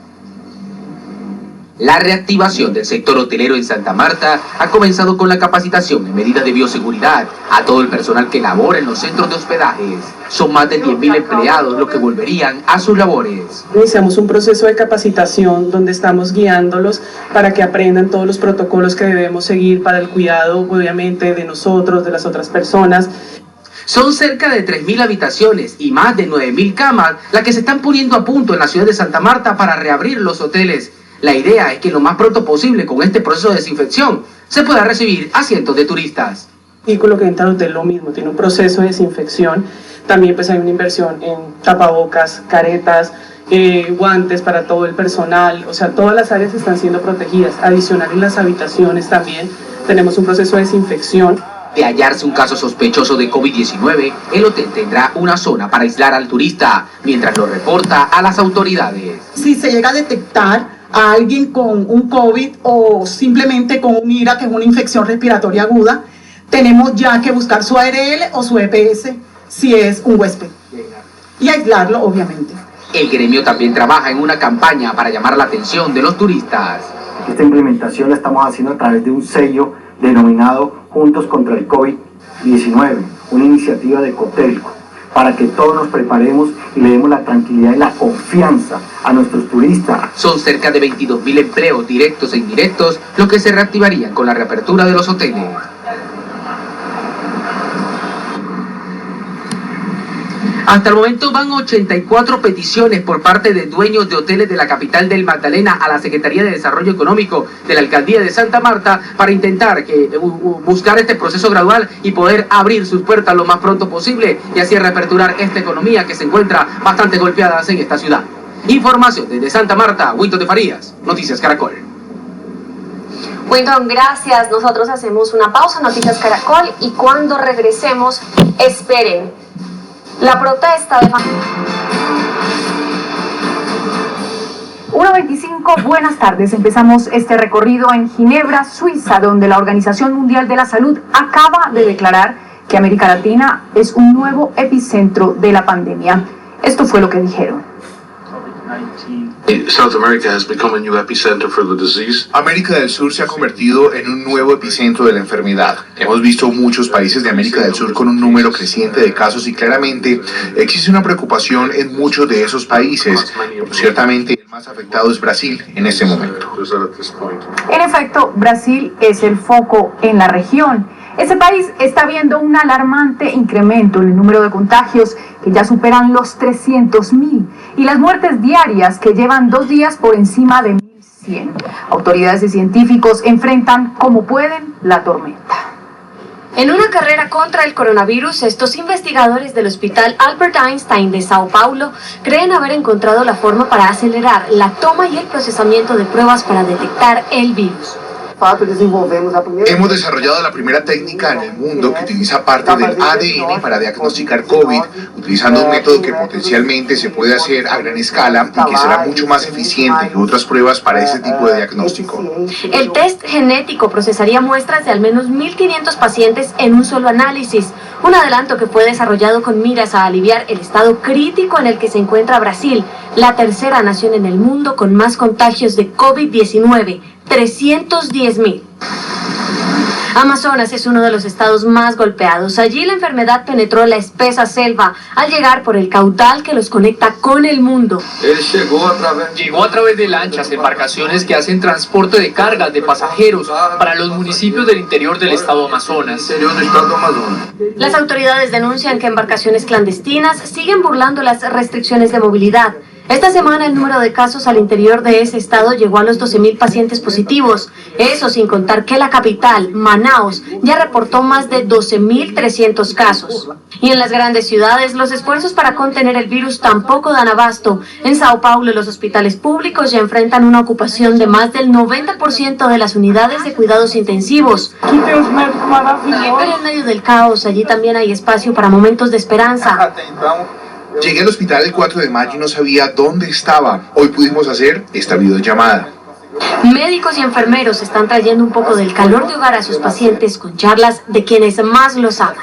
La reactivación del sector hotelero en Santa Marta ha comenzado con la capacitación en medidas de bioseguridad a todo el personal que labora en los centros de hospedajes. Son más de 10.000 empleados los que volverían a sus labores. Iniciamos un proceso de capacitación donde estamos guiándolos para que aprendan todos los protocolos que debemos seguir para el cuidado, obviamente, de nosotros, de las otras personas. Son cerca de 3.000 habitaciones y más de 9.000 camas las que se están poniendo a punto en la ciudad de Santa Marta para reabrir los hoteles. La idea es que lo más pronto posible con este proceso de desinfección se pueda recibir a cientos de turistas. Y con lo que entra al hotel lo mismo, tiene un proceso de desinfección, también pues hay una inversión en tapabocas, caretas, guantes para todo el personal, o sea, todas las áreas están siendo protegidas. Adicional en las habitaciones también tenemos un proceso de desinfección. De hallarse un caso sospechoso de COVID-19, el hotel tendrá una zona para aislar al turista, mientras lo reporta a las autoridades. Si se llega a detectar a alguien con un COVID o simplemente con un IRA, que es una infección respiratoria aguda, tenemos ya que buscar su ARL o su EPS si es un huésped y aislarlo, obviamente. El gremio también trabaja en una campaña para llamar la atención de los turistas. Esta implementación la estamos haciendo a través de un sello denominado Juntos contra el COVID-19, una iniciativa de Cotelco, para que todos nos preparemos y le demos la tranquilidad y la confianza a nuestros turistas. Son cerca de 22.000 empleos directos e indirectos los que se reactivarían con la reapertura de los hoteles. Hasta el momento van 84 peticiones por parte de dueños de hoteles de la capital del Magdalena a la Secretaría de Desarrollo Económico de la Alcaldía de Santa Marta para intentar buscar este proceso gradual y poder abrir sus puertas lo más pronto posible y así reaperturar esta economía que se encuentra bastante golpeada en esta ciudad. Información desde Santa Marta, Wilton de Farías, Noticias Caracol. Wilton, gracias. Nosotros hacemos una pausa, Noticias Caracol, y cuando regresemos, esperen. La protesta de... 1:25, buenas tardes. Empezamos este recorrido en Ginebra, Suiza, donde la Organización Mundial de la Salud acaba de declarar que América Latina es un nuevo epicentro de la pandemia. Esto fue lo que dijeron. South America has become a new epicenter for the disease. América del Sur se ha convertido en un nuevo epicentro de la enfermedad. Hemos visto muchos países de América del Sur con un número creciente de casos y claramente existe una preocupación en muchos de esos países. Pero ciertamente el más afectado es Brasil en este momento. En efecto, Brasil es el foco en la región. Ese país está viendo un alarmante incremento en el número de contagios que ya superan los 300.000 y las muertes diarias que llevan 2 días por encima de 1.100. Autoridades y científicos enfrentan como pueden la tormenta. En una carrera contra el coronavirus, estos investigadores del Hospital Albert Einstein de Sao Paulo creen haber encontrado la forma para acelerar la toma y el procesamiento de pruebas para detectar el virus. Hemos desarrollado la primera técnica en el mundo que utiliza parte del ADN para diagnosticar COVID, utilizando un método que potencialmente se puede hacer a gran escala y que será mucho más eficiente que otras pruebas para ese tipo de diagnóstico. El test genético procesaría muestras de al menos 1.500 pacientes en un solo análisis, un adelanto que fue desarrollado con miras a aliviar el estado crítico en el que se encuentra Brasil, la tercera nación en el mundo con más contagios de COVID-19, 310.000. Amazonas es uno de los estados más golpeados. Allí la enfermedad penetró la espesa selva al llegar por el caudal que los conecta con el mundo. Llegó a través de lanchas, embarcaciones que hacen transporte de cargas de pasajeros para los municipios del interior del estado Amazonas. Las autoridades denuncian que embarcaciones clandestinas siguen burlando las restricciones de movilidad. Esta semana el número de casos al interior de ese estado llegó a los 12.000 pacientes positivos. Eso sin contar que la capital, Manaus, ya reportó más de 12.300 casos. Y en las grandes ciudades los esfuerzos para contener el virus tampoco dan abasto. En Sao Paulo los hospitales públicos ya enfrentan una ocupación de más del 90% de las unidades de cuidados intensivos. Pero en medio del caos allí también hay espacio para momentos de esperanza. Llegué al hospital el 4 de mayo y no sabía dónde estaba. Hoy pudimos hacer esta videollamada. Médicos y enfermeros están trayendo un poco del calor de hogar a sus pacientes con charlas de quienes más los aman.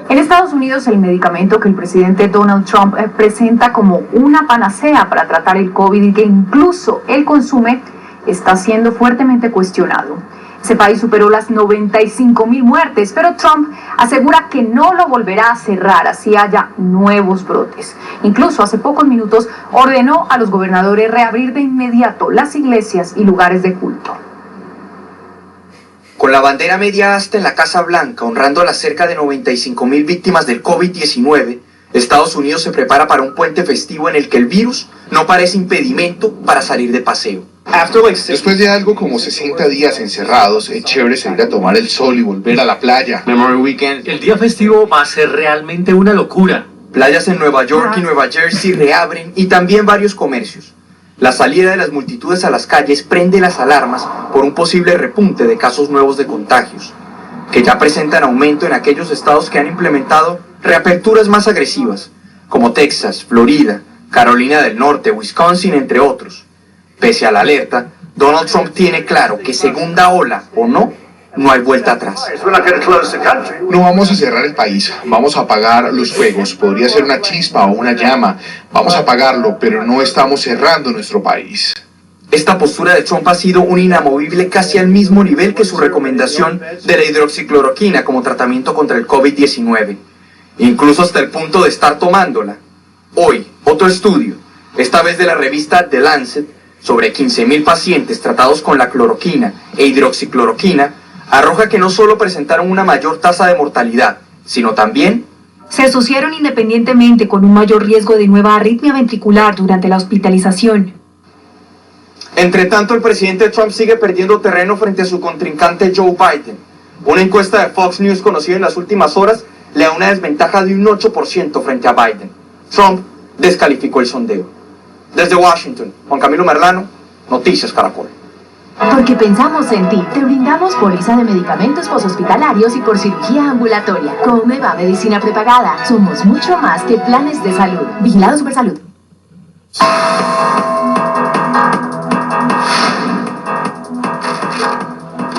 En Estados Unidos, el medicamento que el presidente Donald Trump presenta como una panacea para tratar el COVID y que incluso él consume, está siendo fuertemente cuestionado. Ese país superó las 95.000 muertes, pero Trump asegura que no lo volverá a cerrar así haya nuevos brotes. Incluso hace pocos minutos ordenó a los gobernadores reabrir de inmediato las iglesias y lugares de culto. Con la bandera media asta en la Casa Blanca, honrando a las cerca de 95.000 víctimas del COVID-19, Estados Unidos se prepara para un puente festivo en el que el virus no parece impedimento para salir de paseo. Después de algo como 60 días encerrados, es chévere salir a tomar el sol y volver a la playa. El día festivo va a ser realmente una locura. Playas en Nueva York y Nueva Jersey reabren y también varios comercios. La salida de las multitudes a las calles prende las alarmas por un posible repunte de casos nuevos de contagios, que ya presentan aumento en aquellos estados que han implementado reaperturas más agresivas, como Texas, Florida, Carolina del Norte, Wisconsin, entre otros. Pese a la alerta, Donald Trump tiene claro que segunda ola o no hay vuelta atrás. No vamos a cerrar el país, vamos a apagar los fuegos. Podría ser una chispa o una llama, vamos a apagarlo, pero no estamos cerrando nuestro país. Esta postura de Trump ha sido un inamovible casi al mismo nivel que su recomendación de la hidroxicloroquina como tratamiento contra el COVID-19, incluso hasta el punto de estar tomándola. Hoy, otro estudio, esta vez de la revista The Lancet, sobre 15.000 pacientes tratados con la cloroquina e hidroxicloroquina, arroja que no solo presentaron una mayor tasa de mortalidad, sino también se asociaron independientemente con un mayor riesgo de nueva arritmia ventricular durante la hospitalización. Entre tanto, el presidente Trump sigue perdiendo terreno frente a su contrincante Joe Biden. Una encuesta de Fox News conocida en las últimas horas le da una desventaja de un 8% frente a Biden. Trump descalificó el sondeo. Desde Washington, Juan Camilo Merlano, Noticias Caracol. Porque pensamos en ti, te brindamos póliza de medicamentos poshospitalarios y por cirugía ambulatoria. Comeva Medicina Prepagada. Somos mucho más que planes de salud. Vigilado Supersalud.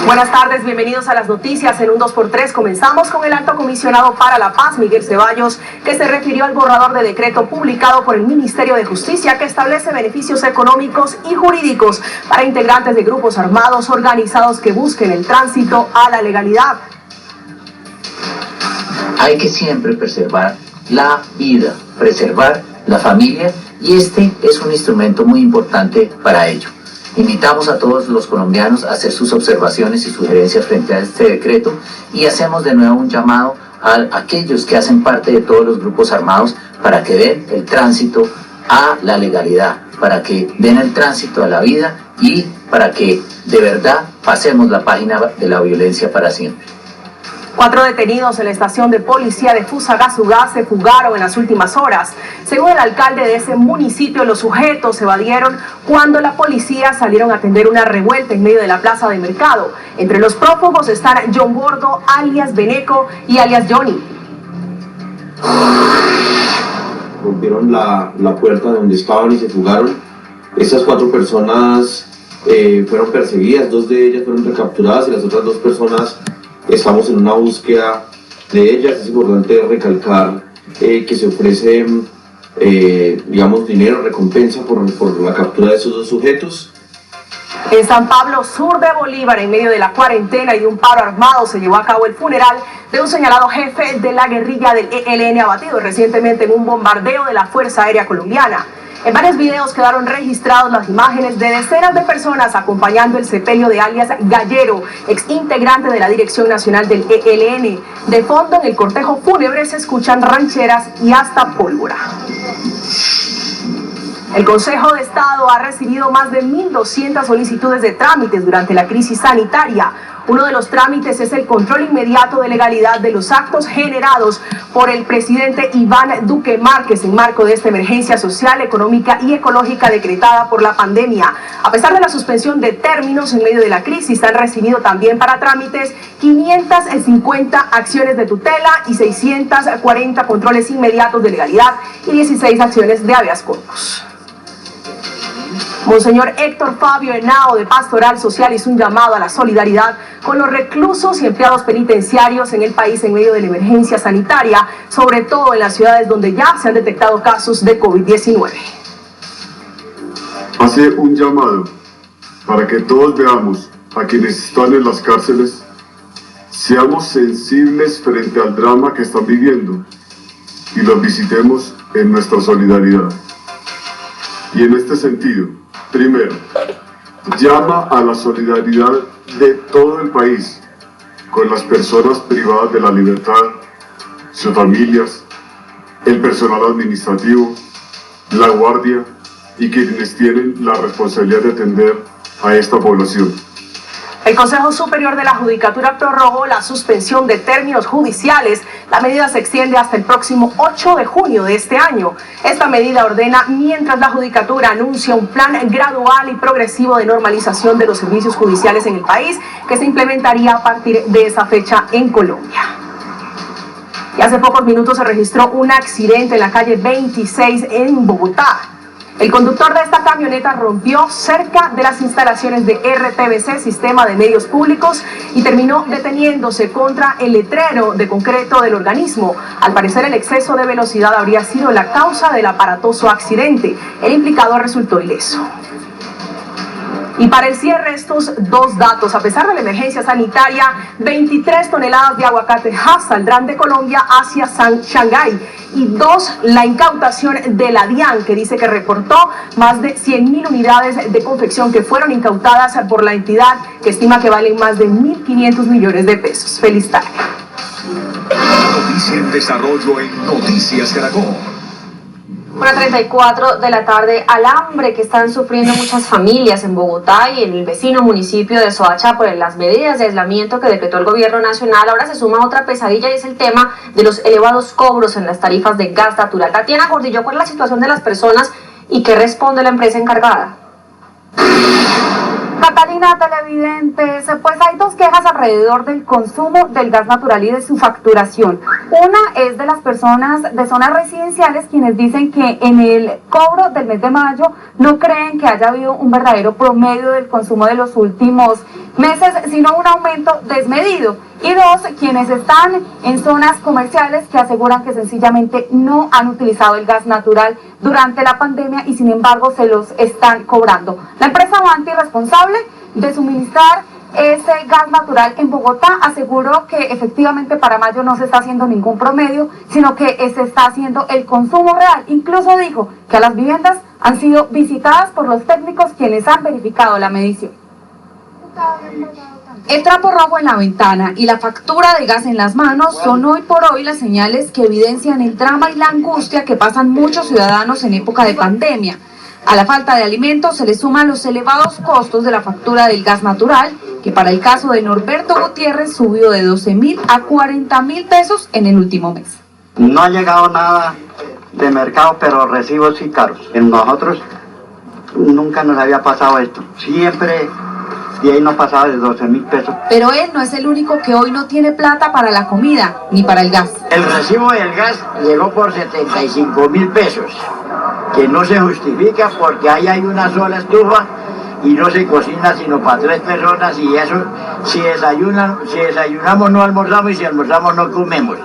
Buenas tardes, bienvenidos a las noticias en un 2x3. Comenzamos con el alto comisionado para la paz, Miguel Ceballos, que se refirió al borrador de decreto publicado por el Ministerio de Justicia que establece beneficios económicos y jurídicos para integrantes de grupos armados organizados que busquen el tránsito a la legalidad. Hay que siempre preservar la vida, preservar la familia, y este es un instrumento muy importante para ello. Invitamos a todos los colombianos a hacer sus observaciones y sugerencias frente a este decreto y hacemos de nuevo un llamado a aquellos que hacen parte de todos los grupos armados para que den el tránsito a la legalidad, para que den el tránsito a la vida y para que de verdad pasemos la página de la violencia para siempre. 4 detenidos en la estación de policía de Fusagasugá se fugaron en las últimas horas. Según el alcalde de ese municipio, los sujetos se evadieron cuando la policía salieron a atender una revuelta en medio de la plaza de mercado. Entre los prófugos están John Gordo, alias Beneco y alias Johnny. Rompieron la puerta donde estaban y se fugaron. Estas 4 personas fueron perseguidas, 2 de ellas fueron recapturadas y las otras 2 personas estamos en una búsqueda de ellas. Es importante recalcar que se ofrece, digamos, dinero, recompensa por la captura de esos 2 sujetos. En San Pablo, sur de Bolívar, en medio de la cuarentena y de un paro armado, se llevó a cabo el funeral de un señalado jefe de la guerrilla del ELN abatido recientemente en un bombardeo de la Fuerza Aérea Colombiana. En varios videos quedaron registradas las imágenes de decenas de personas acompañando el sepelio de alias Gallero, ex integrante de la Dirección Nacional del ELN. De fondo, en el cortejo fúnebre se escuchan rancheras y hasta pólvora. El Consejo de Estado ha recibido más de 1.200 solicitudes de trámites durante la crisis sanitaria. Uno de los trámites es el control inmediato de legalidad de los actos generados por el presidente Iván Duque Márquez en marco de esta emergencia social, económica y ecológica decretada por la pandemia. A pesar de la suspensión de términos en medio de la crisis, han recibido también para trámites 550 acciones de tutela y 640 controles inmediatos de legalidad y 16 acciones de habeas corpus. Monseñor Héctor Fabio Henao de Pastoral Social hizo un llamado a la solidaridad con los reclusos y empleados penitenciarios en el país en medio de la emergencia sanitaria, sobre todo en las ciudades donde ya se han detectado casos de COVID-19. Hace un llamado para que todos veamos a quienes están en las cárceles, seamos sensibles frente al drama que están viviendo y los visitemos en nuestra solidaridad. Y en este sentido, primero, llama a la solidaridad de todo el país con las personas privadas de la libertad, sus familias, el personal administrativo, la guardia y quienes tienen la responsabilidad de atender a esta población. El Consejo Superior de la Judicatura prorrogó la suspensión de términos judiciales. La medida se extiende hasta el próximo 8 de junio de este año. Esta medida ordena mientras la Judicatura anuncia un plan gradual y progresivo de normalización de los servicios judiciales en el país que se implementaría a partir de esa fecha en Colombia. Y hace pocos minutos se registró un accidente en la calle 26 en Bogotá. El conductor de esta camioneta rompió cerca de las instalaciones de RTBC, Sistema de Medios Públicos, y terminó deteniéndose contra el letrero de concreto del organismo. Al parecer, el exceso de velocidad habría sido la causa del aparatoso accidente. El implicado resultó ileso. Y para el cierre, estos 2 datos. A pesar de la emergencia sanitaria, 23 toneladas de aguacate saldrán de Colombia hacia Shanghái. Y 2, la incautación de la DIAN, que dice que reportó más de 100.000 unidades de confección que fueron incautadas por la entidad, que estima que valen más de 1.500 millones de pesos. Feliz tarde. Noticia en desarrollo en Noticias Caracol. 1:34 de la tarde, al hambre que están sufriendo muchas familias en Bogotá y en el vecino municipio de Soacha por las medidas de aislamiento que decretó el gobierno nacional. Ahora se suma otra pesadilla y es el tema de los elevados cobros en las tarifas de gas natural. Tatiana Gordillo, ¿cuál es la situación de las personas y qué responde la empresa encargada? Catalina, televidentes, pues hay 2 quejas alrededor del consumo del gas natural y de su facturación. Una es de las personas de zonas residenciales quienes dicen que en el cobro del mes de mayo no creen que haya habido un verdadero promedio del consumo de los últimos meses, sino un aumento desmedido. Y 2, quienes están en zonas comerciales que aseguran que sencillamente no han utilizado el gas natural durante la pandemia y sin embargo se los están cobrando. La empresa Avanti, responsable de suministrar ese gas natural en Bogotá, aseguró que efectivamente para mayo no se está haciendo ningún promedio, sino que se está haciendo el consumo real. Incluso dijo que a las viviendas han sido visitadas por los técnicos quienes han verificado la medición. El trapo rojo en la ventana y la factura de gas en las manos son hoy por hoy las señales que evidencian el drama y la angustia que pasan muchos ciudadanos en época de pandemia. A la falta de alimentos se le suman los elevados costos de la factura del gas natural que para el caso de Norberto Gutiérrez subió de 12.000 a 40.000 pesos en el último mes. No ha llegado nada de mercado, pero recibos sí caros. En nosotros nunca nos había pasado esto. Siempre de ahí no pasaba de 12.000 pesos. Pero él no es el único que hoy no tiene plata para la comida ni para el gas. El recibo del gas llegó por 75.000 pesos, que no se justifica porque ahí hay una sola estufa y no se cocina sino para 3 personas, y eso, si desayunamos no almorzamos y si almorzamos no comemos.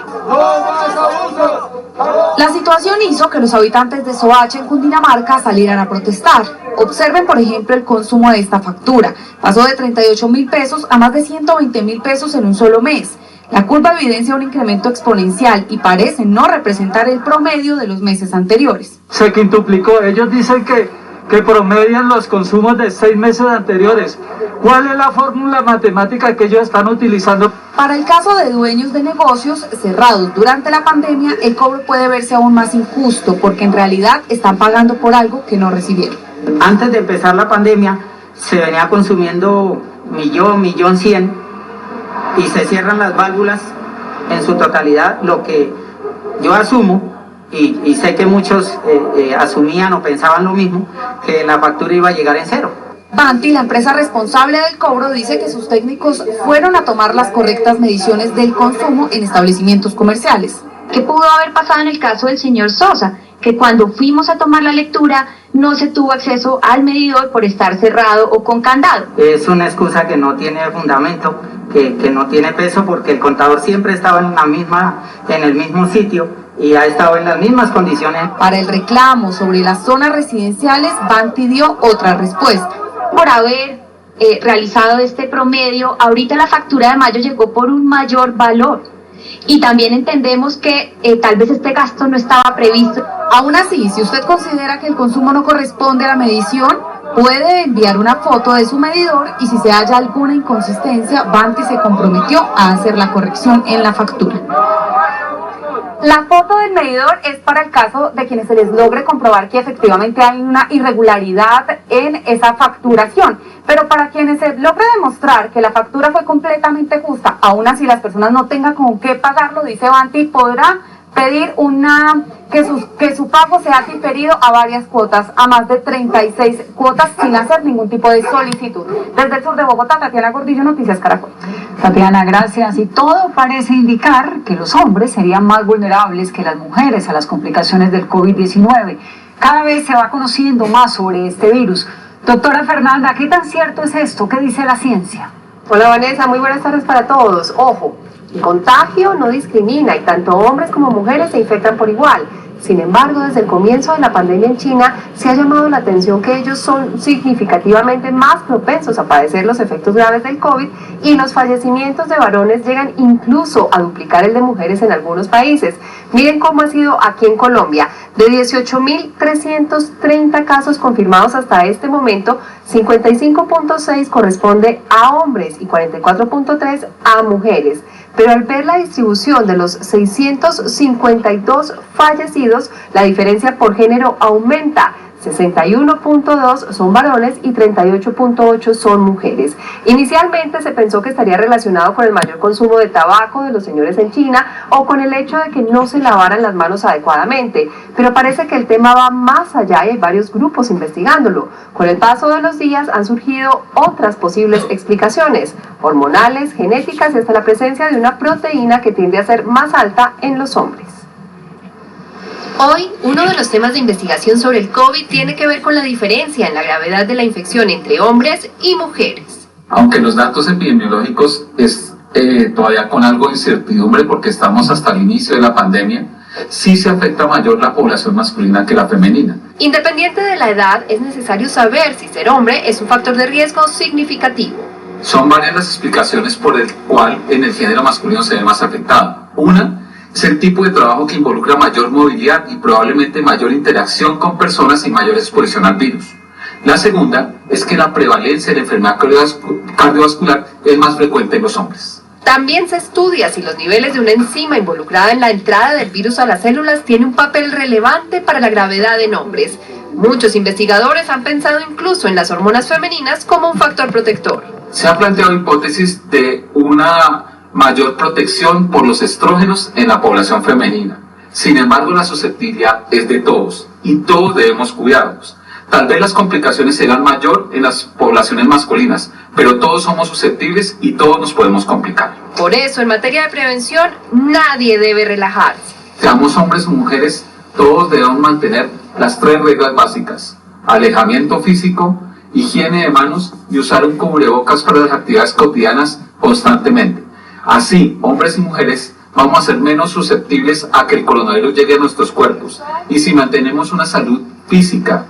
La situación hizo que los habitantes de Soacha, en Cundinamarca, salieran a protestar. Observen, por ejemplo, el consumo de esta factura. Pasó de 38.000 pesos a más de 120.000 pesos en un solo mes. La curva evidencia un incremento exponencial y parece no representar el promedio de los meses anteriores. Se quintuplicó. Ellos dicen que promedian los consumos de 6 meses anteriores. ¿Cuál es la fórmula matemática que ellos están utilizando? Para el caso de dueños de negocios cerrados durante la pandemia, el cobro puede verse aún más injusto porque en realidad están pagando por algo que no recibieron. Antes de empezar la pandemia se venía consumiendo 1.100.000 y se cierran las válvulas en su totalidad, lo que yo asumo y sé que muchos asumían o pensaban lo mismo, que la factura iba a llegar en cero. Banti, la empresa responsable del cobro, dice que sus técnicos fueron a tomar las correctas mediciones del consumo en establecimientos comerciales. ¿Qué pudo haber pasado en el caso del señor Sosa? Que cuando fuimos a tomar la lectura no se tuvo acceso al medidor por estar cerrado o con candado. Es una excusa que no tiene fundamento, que no tiene peso, porque el contador siempre estaba en el mismo sitio y ha estado en las mismas condiciones. Para el reclamo sobre las zonas residenciales, Banti dio otra respuesta. Por haber realizado este promedio, ahorita la factura de mayo llegó por un mayor valor. Y también entendemos que tal vez este gasto no estaba previsto. Aún así, si usted considera que el consumo no corresponde a la medición, puede enviar una foto de su medidor y si se halla alguna inconsistencia, Banti se comprometió a hacer la corrección en la factura. La foto del medidor es para el caso de quienes se les logre comprobar que efectivamente hay una irregularidad en esa facturación. Pero para quienes se logre demostrar que la factura fue completamente justa, aún así las personas no tengan con qué pagarlo, dice Banti, podrá pedir que su pago sea diferido a varias cuotas, a más de 36 cuotas sin hacer ningún tipo de solicitud. Desde el sur de Bogotá, Tatiana Gordillo, Noticias Caracol. Tatiana, gracias. Y todo parece indicar que los hombres serían más vulnerables que las mujeres a las complicaciones del COVID-19. Cada vez se va conociendo más sobre este virus. Doctora Fernanda, ¿qué tan cierto es esto? ¿Qué dice la ciencia? Hola Vanessa, muy buenas tardes para todos. Ojo, el contagio no discrimina y tanto hombres como mujeres se infectan por igual. Sin embargo, desde el comienzo de la pandemia en China se ha llamado la atención que ellos son significativamente más propensos a padecer los efectos graves del COVID y los fallecimientos de varones llegan incluso a duplicar el de mujeres en algunos países. Miren cómo ha sido aquí en Colombia. De 18.330 casos confirmados hasta este momento, 55.6 corresponde a hombres y 44.3 a mujeres. Pero al ver la distribución de los 652 fallecidos, la diferencia por género aumenta. 61.2 son varones y 38.8 son mujeres. Inicialmente se pensó que estaría relacionado con el mayor consumo de tabaco de los señores en China o con el hecho de que no se lavaran las manos adecuadamente, pero parece que el tema va más allá y hay varios grupos investigándolo. Con el paso de los días han surgido otras posibles explicaciones, hormonales, genéticas y hasta la presencia de una proteína que tiende a ser más alta en los hombres. Hoy, uno de los temas de investigación sobre el COVID tiene que ver con la diferencia en la gravedad de la infección entre hombres y mujeres. Aunque los datos epidemiológicos es todavía con algo de incertidumbre porque estamos hasta el inicio de la pandemia, sí se afecta mayor la población masculina que la femenina. Independiente de la edad, es necesario saber si ser hombre es un factor de riesgo significativo. Son varias las explicaciones por el cual en el género masculino se ve más afectado. Una es el tipo de trabajo que involucra mayor movilidad y probablemente mayor interacción con personas y mayor exposición al virus. La segunda es que la prevalencia de la enfermedad cardiovascular es más frecuente en los hombres. También se estudia si los niveles de una enzima involucrada en la entrada del virus a las células tiene un papel relevante para la gravedad en hombres. Muchos investigadores han pensado incluso en las hormonas femeninas como un factor protector. Se ha planteado hipótesis de una mayor protección por los estrógenos en la población femenina. Sin embargo, la susceptibilidad es de todos y todos debemos cuidarnos. Tal vez las complicaciones serán mayor en las poblaciones masculinas, pero todos somos susceptibles y todos nos podemos complicar. Por eso, en materia de prevención, nadie debe relajarse. Seamos hombres o mujeres, todos debemos mantener las 3 reglas básicas: alejamiento físico, higiene de manos y usar un cubrebocas para las actividades cotidianas constantemente. Así, hombres y mujeres, vamos a ser menos susceptibles a que el coronavirus llegue a nuestros cuerpos. Y si mantenemos una salud física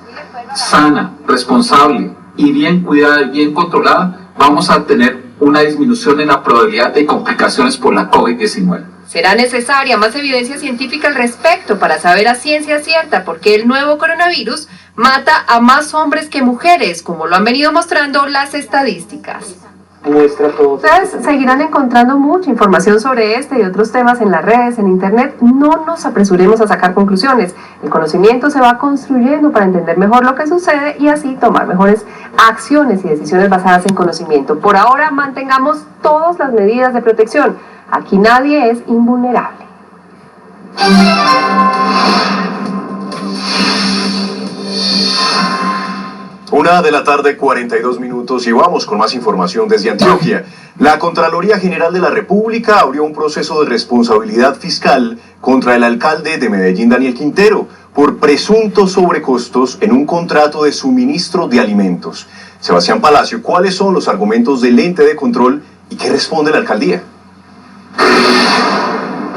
sana, responsable y bien cuidada y bien controlada, vamos a tener una disminución en la probabilidad de complicaciones por la COVID-19. Será necesaria más evidencia científica al respecto para saber a ciencia cierta por qué el nuevo coronavirus mata a más hombres que mujeres, como lo han venido mostrando las estadísticas. Ustedes seguirán encontrando mucha información sobre este y otros temas en las redes, en internet. No nos apresuremos a sacar conclusiones. El conocimiento se va construyendo para entender mejor lo que sucede y así tomar mejores acciones y decisiones basadas en conocimiento. Por ahora mantengamos todas las medidas de protección. Aquí nadie es invulnerable. 1:42 p.m. y vamos con más información desde Antioquia. La Contraloría General de la República abrió un proceso de responsabilidad fiscal contra el alcalde de Medellín, Daniel Quintero, por presuntos sobrecostos en un contrato de suministro de alimentos. Sebastián Palacio, ¿cuáles son los argumentos del ente de control y qué responde la alcaldía?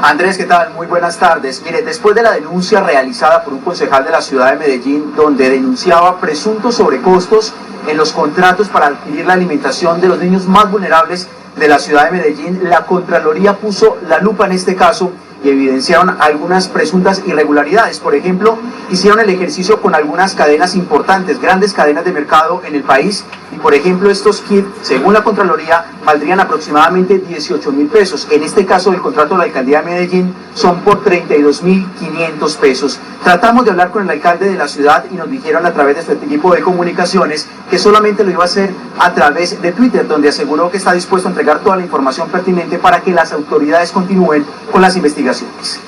Andrés, ¿qué tal? Muy buenas tardes. Mire, después de la denuncia realizada por un concejal de la ciudad de Medellín, donde denunciaba presuntos sobrecostos en los contratos para adquirir la alimentación de los niños más vulnerables de la ciudad de Medellín, la Contraloría puso la lupa en este caso y evidenciaron algunas presuntas irregularidades. Por ejemplo, hicieron el ejercicio con algunas cadenas importantes, grandes cadenas de mercado en el país, y por ejemplo estos kits, según la Contraloría, valdrían aproximadamente 18.000 pesos. En este caso del contrato de la Alcaldía de Medellín son por 32.500 pesos. Tratamos de hablar con el alcalde de la ciudad y nos dijeron a través de su equipo de comunicaciones que solamente lo iba a hacer a través de Twitter, donde aseguró que está dispuesto a entregar toda la información pertinente para que las autoridades continúen con las investigaciones.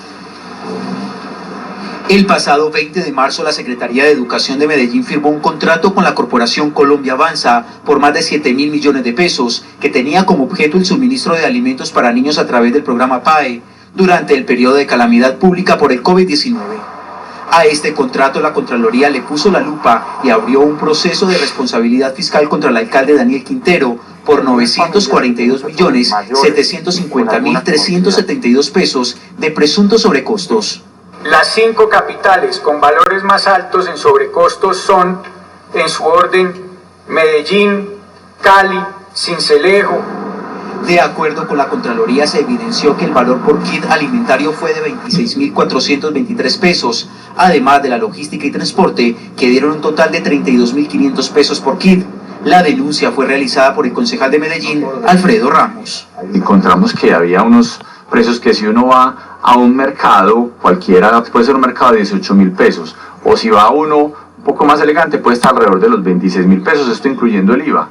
El pasado 20 de marzo, la Secretaría de Educación de Medellín firmó un contrato con la Corporación Colombia Avanza por más de 7.000 millones de pesos, que tenía como objeto el suministro de alimentos para niños a través del programa PAE durante el periodo de calamidad pública por el COVID-19. A este contrato la Contraloría le puso la lupa y abrió un proceso de responsabilidad fiscal contra el alcalde Daniel Quintero por 942.750.372 pesos de presuntos sobrecostos. Las 5 capitales con valores más altos en sobrecostos son, en su orden, Medellín, Cali, Sincelejo. De acuerdo con la Contraloría, se evidenció que el valor por kit alimentario fue de 26.423 pesos, además de la logística y transporte, que dieron un total de 32.500 pesos por kit. La denuncia fue realizada por el concejal de Medellín, Alfredo Ramos. Encontramos que había unos precios que si uno va a un mercado, cualquiera puede ser un mercado de 18.000 pesos, o si va a uno un poco más elegante puede estar alrededor de los 26.000 pesos, esto incluyendo el IVA.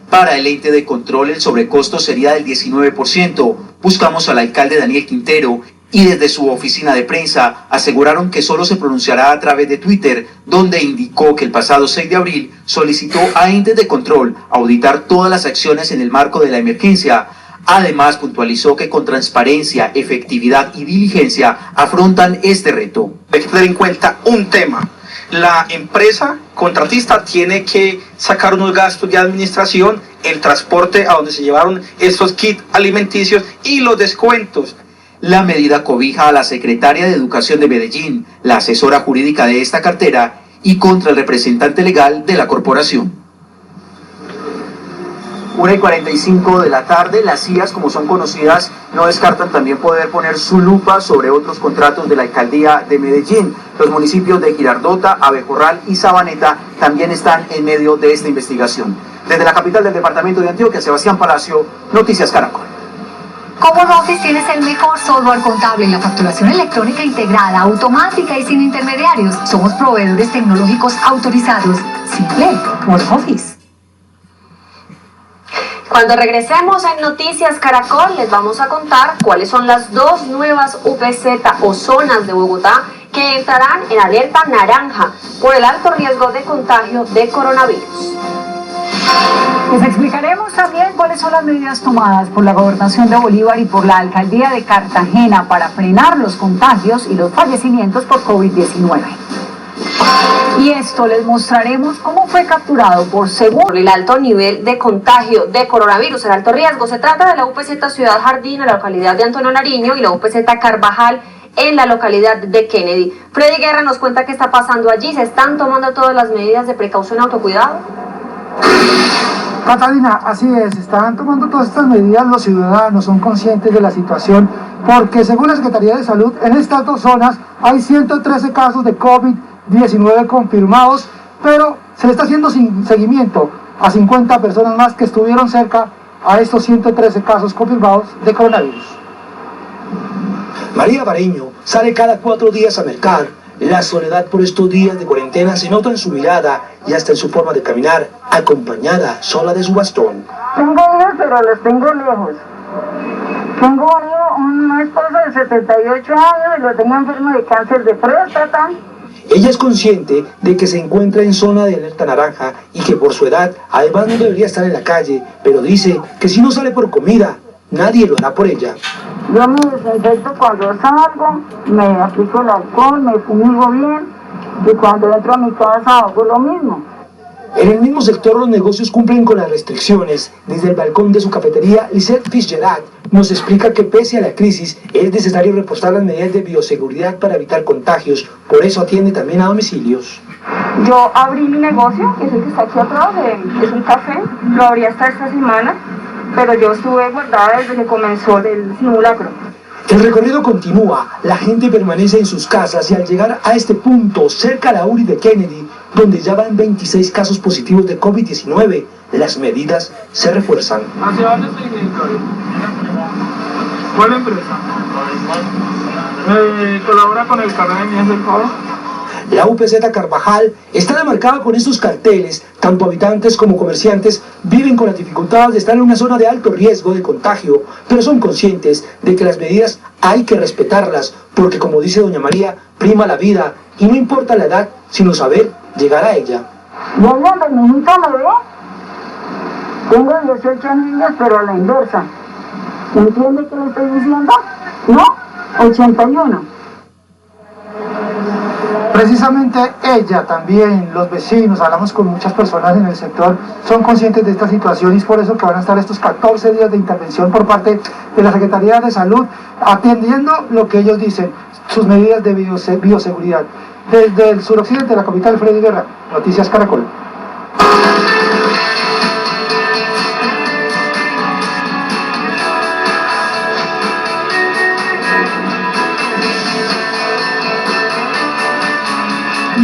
Para el ente de control el sobrecosto sería del 19%. Buscamos al alcalde Daniel Quintero y desde su oficina de prensa aseguraron que solo se pronunciará a través de Twitter, donde indicó que el pasado 6 de abril solicitó a entes de control auditar todas las acciones en el marco de la emergencia. Además, puntualizó que con transparencia, efectividad y diligencia afrontan este reto. Hay que tener en cuenta un tema. La empresa contratista tiene que sacar unos gastos de administración, el transporte a donde se llevaron estos kits alimenticios y los descuentos. La medida cobija a la secretaria de Educación de Medellín, la asesora jurídica de esta cartera y contra el representante legal de la corporación. 1:45 de la tarde, las CIAs, como son conocidas, no descartan también poder poner su lupa sobre otros contratos de la Alcaldía de Medellín. Los municipios de Girardota, Abejorral y Sabaneta también están en medio de esta investigación. Desde la capital del departamento de Antioquia, Sebastián Palacio, Noticias Caracol. Con Office tienes el mejor software contable en la facturación electrónica integrada, automática y sin intermediarios. Somos proveedores tecnológicos autorizados. Simple, Office. Cuando regresemos en Noticias Caracol, les vamos a contar cuáles son las 2 nuevas UPZ o zonas de Bogotá que entrarán en alerta naranja por el alto riesgo de contagio de coronavirus. Les explicaremos también cuáles son las medidas tomadas por la Gobernación de Bolívar y por la Alcaldía de Cartagena para frenar los contagios y los fallecimientos por COVID-19. Y esto les mostraremos cómo fue capturado por el alto nivel de contagio de coronavirus, el alto riesgo. Se trata de la UPZ Ciudad Jardín en la localidad de Antonio Nariño y la UPZ Carvajal en la localidad de Kennedy. Freddy Guerra nos cuenta qué está pasando allí. ¿Se están tomando todas las medidas de precaución y autocuidado? Catalina, así es, están tomando todas estas medidas, los ciudadanos son conscientes de la situación, porque según la Secretaría de Salud, en estas 2 zonas hay 113 casos de COVID-19 confirmados, pero se le está haciendo seguimiento a 50 personas más que estuvieron cerca a estos 113 casos confirmados de coronavirus. María Bareño sale cada 4 días a mercar. La soledad por estos días de cuarentena se nota en su mirada y hasta en su forma de caminar, acompañada sola de su bastón. Tengo hijos, pero los tengo lejos. Tengo una esposa de 78 años y lo tengo enfermo de cáncer de próstata. Ella es consciente de que se encuentra en zona de alerta naranja y que por su edad además no debería estar en la calle, pero dice que si no sale por comida, nadie lo hará por ella. Yo me desinfecto cuando salgo, me aplico el alcohol, me fumigo bien y cuando entro a mi casa hago lo mismo. En el mismo sector los negocios cumplen con las restricciones. Desde el balcón de su cafetería, Lisette Fitzgerald nos explica que pese a la crisis es necesario reforzar las medidas de bioseguridad para evitar contagios. Por eso atiende también a domicilios. Yo abrí mi negocio, que es el que está aquí atrás, es un café, lo abrí hasta esta semana, pero yo estuve guardada desde que comenzó el simulacro. El recorrido continúa, la gente permanece en sus casas y al llegar a este punto, cerca a la URI de Kennedy, donde ya van 26 casos positivos de COVID-19, las medidas se refuerzan. ¿Hacia dónde estoy directorio? ¿Cuál empresa? ¿Colabora con el carnet de Mías del Foro? La UPZ Carvajal está demarcada con estos carteles. Tanto habitantes como comerciantes viven con las dificultades de estar en una zona de alto riesgo de contagio, pero son conscientes de que las medidas hay que respetarlas, porque como dice doña María, prima la vida y no importa la edad, sino saber llegar a ella. ¿Ya donde mi hijita me ve? Tengo 18 niños, pero a la inversa. ¿Entiende qué le estoy diciendo? ¿No? 81. Precisamente ella también, los vecinos, hablamos con muchas personas en el sector, son conscientes de esta situación y es por eso que van a estar estos 14 días de intervención por parte de la Secretaría de Salud, atendiendo lo que ellos dicen, sus medidas de bioseguridad. Desde el suroccidente de la capital, Freddy Guerra, Noticias Caracol.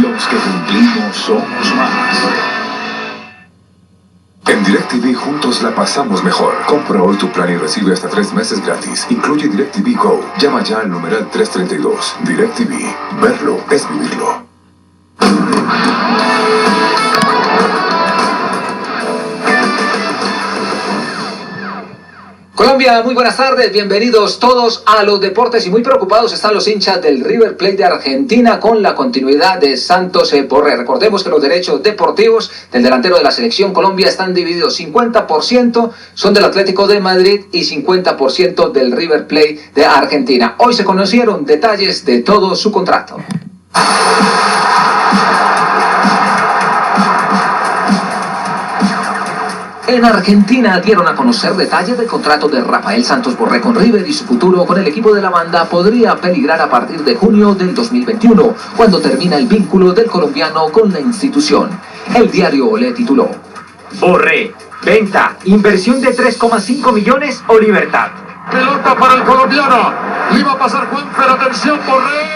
Los que cumplimos somos más. En DirecTV juntos la pasamos mejor. Compra hoy tu plan y recibe hasta 3 meses gratis. Incluye DirecTV Go. Llama ya al numeral 332. DirecTV. Verlo es vivirlo. Colombia, muy buenas tardes, bienvenidos todos a los deportes y muy preocupados están los hinchas del River Plate de Argentina con la continuidad de Santos Borré. Recordemos que los derechos deportivos del delantero de la selección Colombia están divididos, 50% son del Atlético de Madrid y 50% del River Plate de Argentina. Hoy se conocieron detalles de todo su contrato. En Argentina dieron a conocer detalles del contrato de Rafael Santos Borré con River y su futuro con el equipo de la banda podría peligrar a partir de junio del 2021, cuando termina el vínculo del colombiano con la institución. El diario le tituló: Borré, venta, inversión de 3,5 millones o libertad. Pelota para el colombiano, le iba a pasar Juanfer, atención Borré.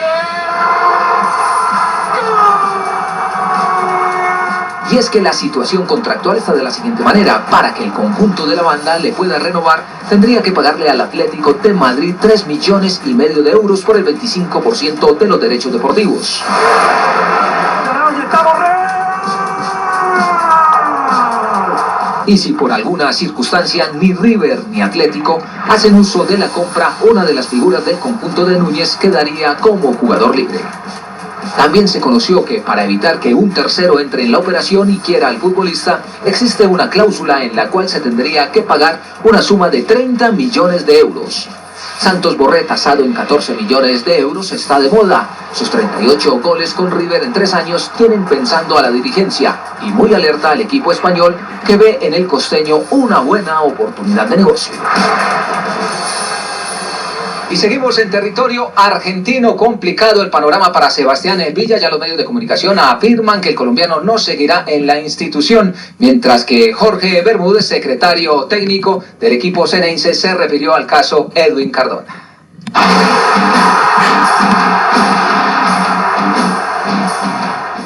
y es que la situación contractual está de la siguiente manera: para que el conjunto de la banda le pueda renovar, tendría que pagarle al Atlético de Madrid 3,5 millones de euros por el 25% de los derechos deportivos. Y si por alguna circunstancia ni River ni Atlético hacen uso de la compra, una de las figuras del conjunto de Núñez quedaría como jugador libre. También se conoció que para evitar que un tercero entre en la operación y quiera al futbolista, existe una cláusula en la cual se tendría que pagar una suma de 30 millones de euros. Santos Borré, tasado en 14 millones de euros, está de moda. Sus 38 goles con River en 3 años tienen pensando a la dirigencia y muy alerta al equipo español, que ve en el costeño una buena oportunidad de negocio. Y seguimos en territorio argentino. Complicado el panorama para Sebastián Villa. Ya los medios de comunicación afirman que el colombiano no seguirá en la institución, mientras que Jorge Bermúdez, secretario técnico del equipo ceneice, se refirió al caso Edwin Cardona.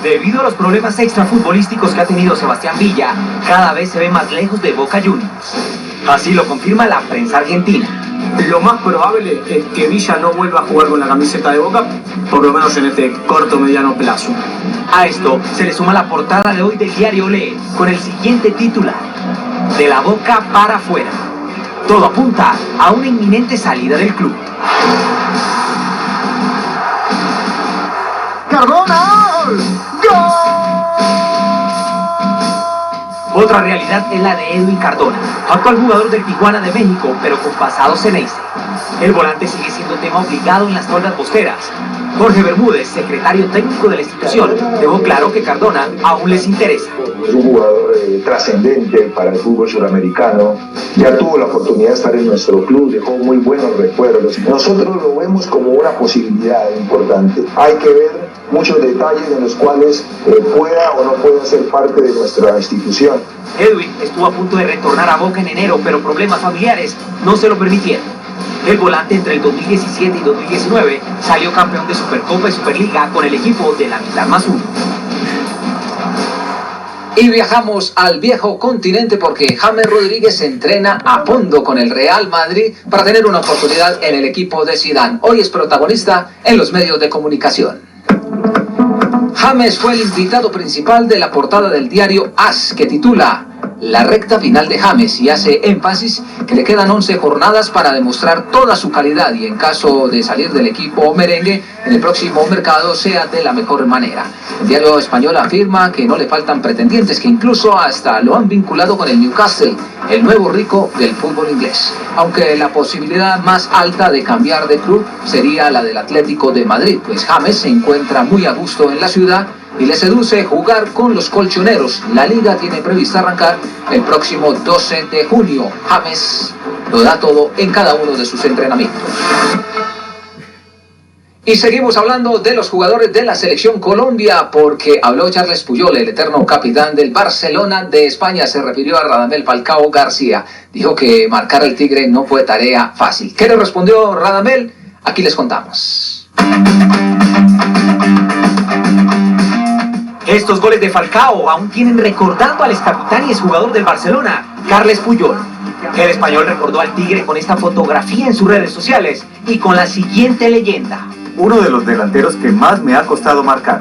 Debido a los problemas extrafutbolísticos que ha tenido Sebastián Villa, cada vez se ve más lejos de Boca Juniors. Así lo confirma la prensa argentina. Lo más probable es que Villa no vuelva a jugar con la camiseta de Boca, por lo menos en este corto mediano plazo. A esto se le suma la portada de hoy del diario Olé, con el siguiente titular: de la Boca para afuera. Todo apunta a una inminente salida del club. ¡Cardona! ¡Gol! Otra realidad es la de Edwin Cardona, actual jugador del Tijuana de México, pero con pasado ceneice. El volante sigue siendo tema obligado en las rondas posteras. Jorge Bermúdez, secretario técnico de la institución, dejó claro que Cardona aún les interesa. Es un jugador trascendente para el fútbol suramericano. Ya tuvo la oportunidad de estar en nuestro club, dejó muy buenos recuerdos. Nosotros lo vemos como una posibilidad importante. Hay que ver muchos detalles en los cuales pueda o no pueda ser parte de nuestra institución. Edwin estuvo a punto de retornar a Boca en enero, pero problemas familiares no se lo permitieron. El volante entre el 2017 y 2019 salió campeón de Supercopa y Superliga con el equipo de la mitad más uno. Y viajamos al viejo continente porque James Rodríguez se entrena a fondo con el Real Madrid para tener una oportunidad en el equipo de Zidane. Hoy es protagonista en los medios de comunicación. James fue el invitado principal de la portada del diario AS, que titula La recta final de James, y hace énfasis que le quedan 11 jornadas para demostrar toda su calidad y en caso de salir del equipo merengue en el próximo mercado sea de la mejor manera. El diario español afirma que no le faltan pretendientes, que incluso hasta lo han vinculado con el Newcastle, el nuevo rico del fútbol inglés. Aunque la posibilidad más alta de cambiar de club sería la del Atlético de Madrid, pues James se encuentra muy a gusto en la ciudad y le seduce jugar con los colchoneros. La liga tiene prevista arrancar el próximo 12 de junio. James lo da todo en cada uno de sus entrenamientos. Y seguimos hablando de los jugadores de la selección Colombia, porque habló Charles Puyol, el eterno capitán del Barcelona de España. Se refirió a Radamel Falcao García. Dijo que marcar al Tigre no fue tarea fácil. ¿Qué le respondió Radamel? Aquí les contamos. Estos goles de Falcao aún tienen recordando al excapitán y exjugador del Barcelona, Carles Puyol. El español recordó al Tigre con esta fotografía en sus redes sociales y con la siguiente leyenda: uno de los delanteros que más me ha costado marcar.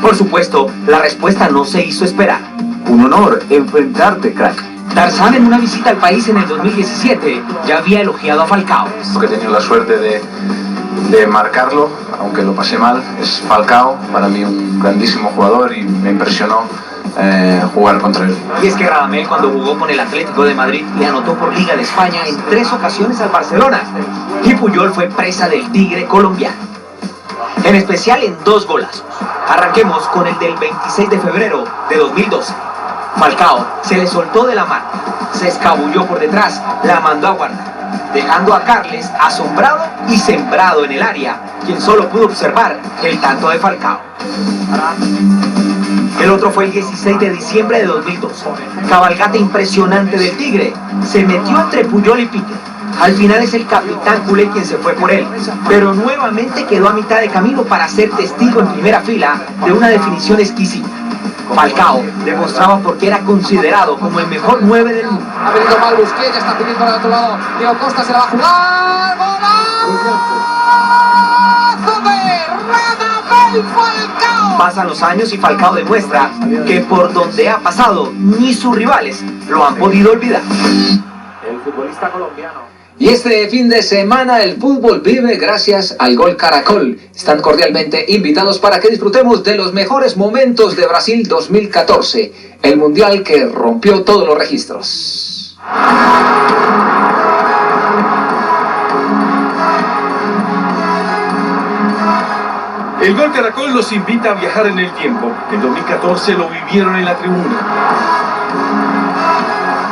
Por supuesto, la respuesta no se hizo esperar. Un honor enfrentarte, crack. Tarzán, en una visita al país en el 2017, ya había elogiado a Falcao. Porque he tenido la suerte de marcarlo, aunque lo pasé mal. Es Falcao, para mí un grandísimo jugador, y me impresionó jugar contra él. Y es que Radamel, cuando jugó con el Atlético de Madrid, le anotó por Liga de España en 3 ocasiones al Barcelona. Y Puyol fue presa del Tigre colombiano, en especial en 2 golazos. Arranquemos con el del 26 de febrero de 2012. Falcao se le soltó de la mano, se escabulló por detrás, la mandó a guardar, dejando a Carles asombrado y sembrado en el área, quien solo pudo observar el tanto de Falcao. El otro fue el 16 de diciembre de 2012. Cabalgata impresionante del Tigre. Se metió entre Puyol y Piqué. Al final es el capitán culé quien se fue por él, pero nuevamente quedó a mitad de camino para ser testigo en primera fila de una definición exquisita. Falcao demostraba por qué era considerado como el mejor 9 del mundo. Ha venido mal Busquets, ya está pidiendo para el otro lado. Diego Costa se la va a jugar. ¡Golazo de Radamel Falcao! Pasan los años y Falcao demuestra que por donde ha pasado, ni sus rivales lo han podido olvidar. El futbolista colombiano. Y este fin de semana el fútbol vive gracias al Gol Caracol. Están cordialmente invitados para que disfrutemos de los mejores momentos de Brasil 2014, el mundial que rompió todos los registros. El Gol Caracol los invita a viajar en el tiempo. En 2014 lo vivieron en la tribuna.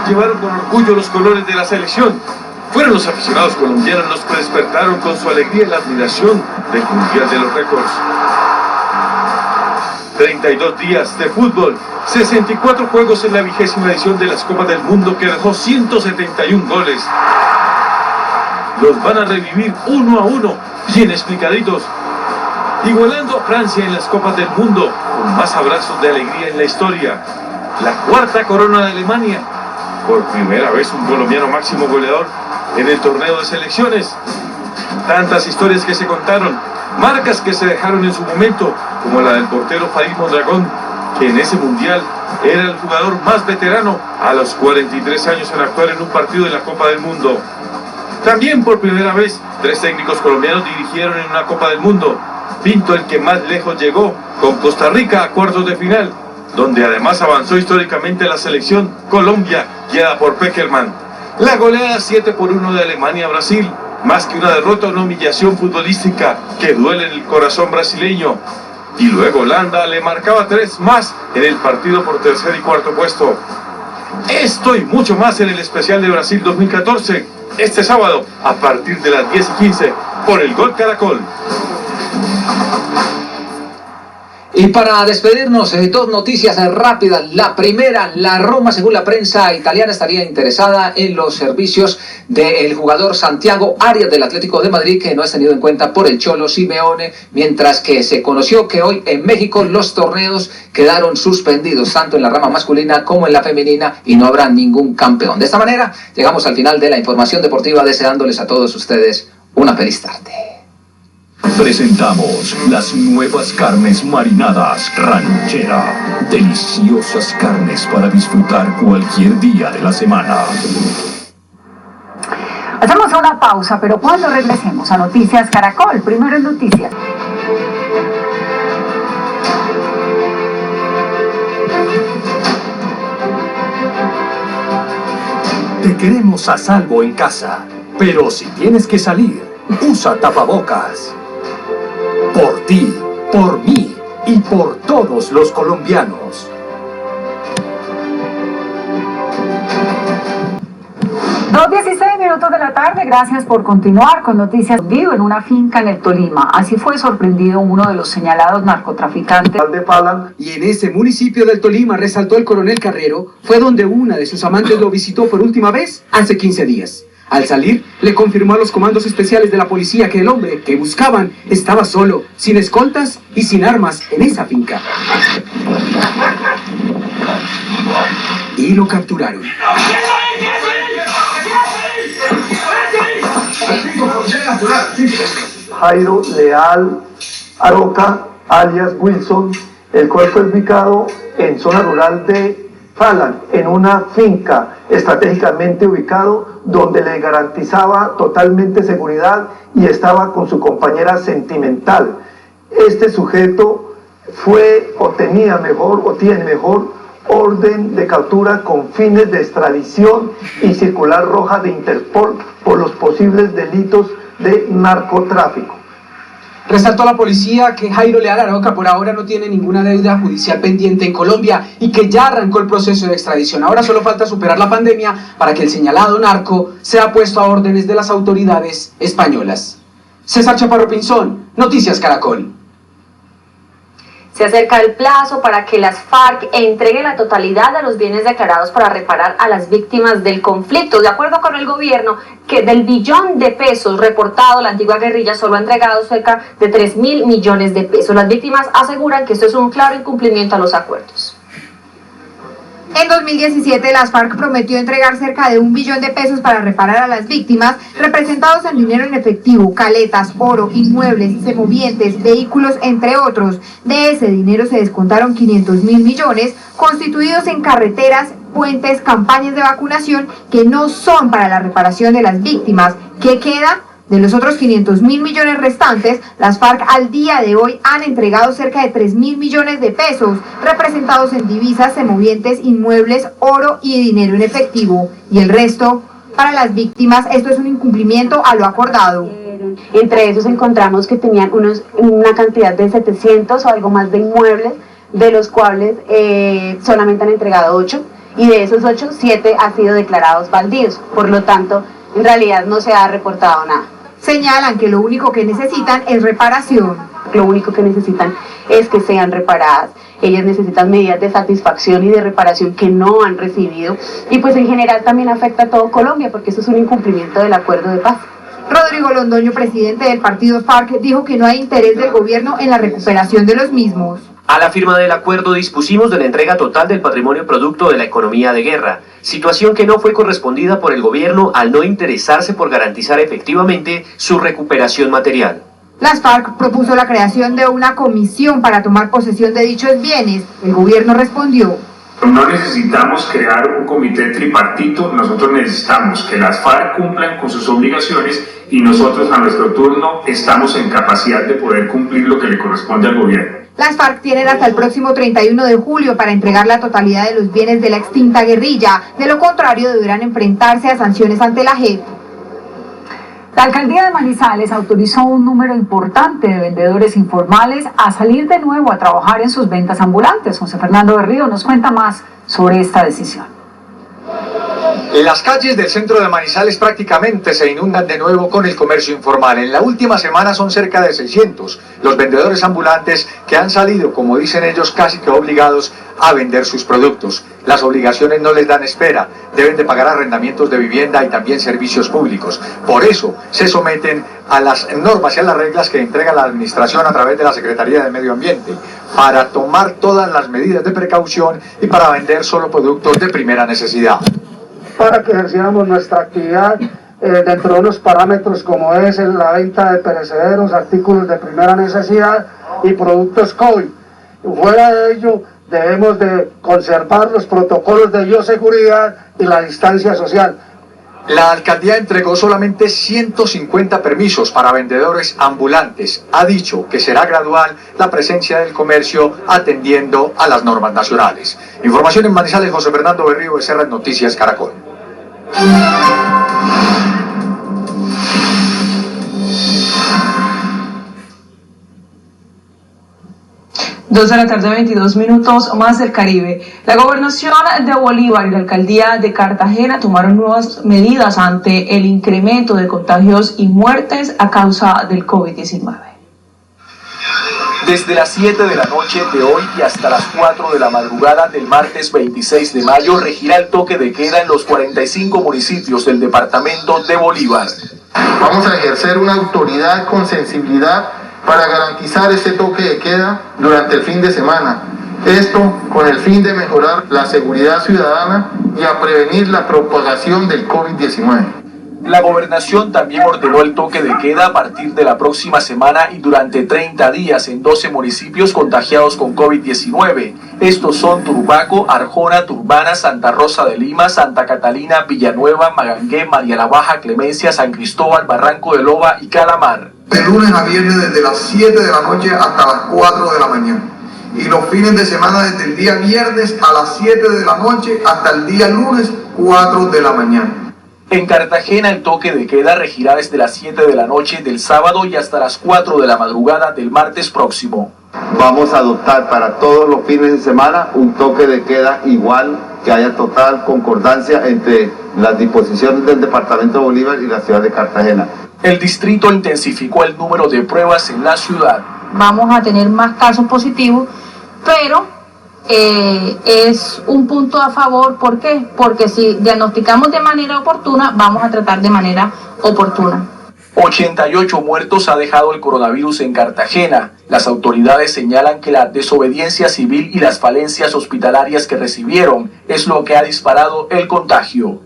Llevaron con orgullo los colores de la selección. Fueron los aficionados colombianos los que despertaron con su alegría y la admiración del Mundial de los Récords. 32 días de fútbol, 64 juegos en la 20ª edición de las Copas del Mundo que dejó 171 goles. Los van a revivir uno a uno, bien explicaditos, igualando a Francia en las Copas del Mundo, con más abrazos de alegría en la historia. La cuarta corona de Alemania, por primera vez un colombiano máximo goleador en el torneo de selecciones. Tantas historias que se contaron, marcas que se dejaron en su momento, como la del portero Farid Mondragón, que en ese mundial era el jugador más veterano a los 43 años en actuar en un partido de la Copa del Mundo. También por primera vez, 3 técnicos colombianos dirigieron en una Copa del Mundo. Pinto el que más lejos llegó, con Costa Rica a cuartos de final, donde además avanzó históricamente la selección Colombia, guiada por Peckerman. La goleada 7-1 de Alemania a Brasil, más que una derrota, una humillación futbolística que duele en el corazón brasileño. Y luego Holanda le marcaba 3 más en el partido por tercer y cuarto puesto. Esto y mucho más en el especial de Brasil 2014, este sábado a partir de las 10:15 por el Gol Caracol. Y para despedirnos, 2 noticias rápidas. La primera, la Roma, según la prensa italiana, estaría interesada en los servicios del jugador Santiago Arias del Atlético de Madrid, que no es tenido en cuenta por el Cholo Simeone, mientras que se conoció que hoy en México los torneos quedaron suspendidos, tanto en la rama masculina como en la femenina, y no habrá ningún campeón. De esta manera, llegamos al final de la información deportiva, deseándoles a todos ustedes una feliz tarde. Presentamos las nuevas carnes marinadas Ranchera. Deliciosas carnes para disfrutar cualquier día de la semana. Hacemos una pausa, pero cuando regresemos a Noticias Caracol, primero en Noticias. Te queremos a salvo en casa, pero si tienes que salir, usa tapabocas. Por ti, por mí y por todos los colombianos. Dos 16 minutos de la tarde, gracias por continuar con Noticias Vivo en una finca en el Tolima. Así fue sorprendido uno de los señalados narcotraficantes. Y en ese municipio del Tolima, resaltó el coronel Carrero, fue donde una de sus amantes lo visitó por última vez hace 15 días. Al salir, le confirmó a los comandos especiales de la policía que el hombre que buscaban estaba solo, sin escoltas y sin armas en esa finca. Y lo capturaron. Jairo Leal Aroca, alias Wilson, el cual fue ubicado en zona rural de Falan, en una finca estratégicamente ubicado donde le garantizaba totalmente seguridad y estaba con su compañera sentimental. Este sujeto fue o tenía mejor o tiene mejor orden de captura con fines de extradición y circular roja de Interpol por los posibles delitos de narcotráfico. Resaltó la policía que Jairo Leal Aroca por ahora no tiene ninguna deuda judicial pendiente en Colombia y que ya arrancó el proceso de extradición. Ahora solo falta superar la pandemia para que el señalado narco sea puesto a órdenes de las autoridades españolas. César Chaparro Pinzón, Noticias Caracol. Se acerca el plazo para que las FARC entreguen la totalidad de los bienes declarados para reparar a las víctimas del conflicto. De acuerdo con el gobierno, que del billón de pesos reportado, la antigua guerrilla solo ha entregado cerca de 3.000 millones de pesos. Las víctimas aseguran que esto es un claro incumplimiento a los acuerdos. En 2017, las FARC prometió entregar cerca de 1 billón de pesos para reparar a las víctimas, representados en dinero en efectivo, caletas, oro, inmuebles, semovientes, vehículos, entre otros. De ese dinero se descontaron 500.000 millones, constituidos en carreteras, puentes, campañas de vacunación, que no son para la reparación de las víctimas. ¿Qué queda? De los otros 500.000 millones restantes, las FARC al día de hoy han entregado cerca de 3.000 millones de pesos, representados en divisas, semovientes, inmuebles, oro y dinero en efectivo. Y el resto, para las víctimas, esto es un incumplimiento a lo acordado. Entre esos encontramos que tenían una cantidad de 700 o algo más de inmuebles, de los cuales solamente han entregado 8, y de esos 8, 7 han sido declarados baldíos. Por lo tanto, en realidad no se ha reportado nada. Señalan que lo único que necesitan es reparación. Lo único que necesitan es que sean reparadas. Ellas necesitan medidas de satisfacción y de reparación que no han recibido. Y pues en general también afecta a todo Colombia, porque eso es un incumplimiento del acuerdo de paz. Rodrigo Londoño, presidente del partido FARC, dijo que no hay interés del gobierno en la recuperación de los mismos. A la firma del acuerdo dispusimos de la entrega total del patrimonio producto de la economía de guerra, situación que no fue correspondida por el gobierno al no interesarse por garantizar efectivamente su recuperación material. Las FARC propuso la creación de una comisión para tomar posesión de dichos bienes. El gobierno respondió: no necesitamos crear un comité tripartito, nosotros necesitamos que las FARC cumplan con sus obligaciones y nosotros a nuestro turno estamos en capacidad de poder cumplir lo que le corresponde al gobierno. Las FARC tienen hasta el próximo 31 de julio para entregar la totalidad de los bienes de la extinta guerrilla. De lo contrario, deberán enfrentarse a sanciones ante la JEP. La alcaldía de Manizales autorizó un número importante de vendedores informales a salir de nuevo a trabajar en sus ventas ambulantes. José Fernando Berrío nos cuenta más sobre esta decisión. Las calles del centro de Manizales prácticamente se inundan de nuevo con el comercio informal. En la última semana son cerca de 600 los vendedores ambulantes que han salido, como dicen ellos, casi que obligados a vender sus productos. Las obligaciones no les dan espera, deben de pagar arrendamientos de vivienda y también servicios públicos. Por eso se someten a las normas y a las reglas que entrega la administración a través de la Secretaría de Medio Ambiente, para tomar todas las medidas de precaución y para vender solo productos de primera necesidad. Para que ejerciéramos nuestra actividad dentro de unos parámetros como es la venta de perecederos, artículos de primera necesidad y productos COVID. Fuera de ello, debemos de conservar los protocolos de bioseguridad y la distancia social. La alcaldía entregó solamente 150 permisos para vendedores ambulantes. Ha dicho que será gradual la presencia del comercio atendiendo a las normas nacionales. Información en Manizales, José Fernando Berrío, SR Noticias Caracol. 2 de la tarde, 22 minutos, más del Caribe. La gobernación de Bolívar y la alcaldía de Cartagena tomaron nuevas medidas ante el incremento de contagios y muertes a causa del COVID-19. Desde las 7 de la noche de hoy y hasta las 4 de la madrugada del martes 26 de mayo regirá el toque de queda en los 45 municipios del departamento de Bolívar. Vamos a ejercer una autoridad con sensibilidad para garantizar este toque de queda durante el fin de semana. Esto con el fin de mejorar la seguridad ciudadana y a prevenir la propagación del COVID-19. La gobernación también ordenó el toque de queda a partir de la próxima semana y durante 30 días en 12 municipios contagiados con COVID-19. Estos son Turbaco, Arjona, Turbana, Santa Rosa de Lima, Santa Catalina, Villanueva, Magangué, María la Baja, Clemencia, San Cristóbal, Barranco de Loba y Calamar. De lunes a viernes desde las 7 de la noche hasta las 4 de la mañana. Y los fines de semana desde el día viernes a las 7 de la noche hasta el día lunes 4 de la mañana. En Cartagena el toque de queda regirá desde las 7 de la noche del sábado y hasta las 4 de la madrugada del martes próximo. Vamos a adoptar para todos los fines de semana un toque de queda igual, que haya total concordancia entre las disposiciones del departamento de Bolívar y la ciudad de Cartagena. El distrito intensificó el número de pruebas en la ciudad. Vamos a tener más casos positivos, pero es un punto a favor. ¿Por qué? Porque si diagnosticamos de manera oportuna, vamos a tratar de manera oportuna. 88 muertos ha dejado el coronavirus en Cartagena. Las autoridades señalan que la desobediencia civil y las falencias hospitalarias que recibieron es lo que ha disparado el contagio.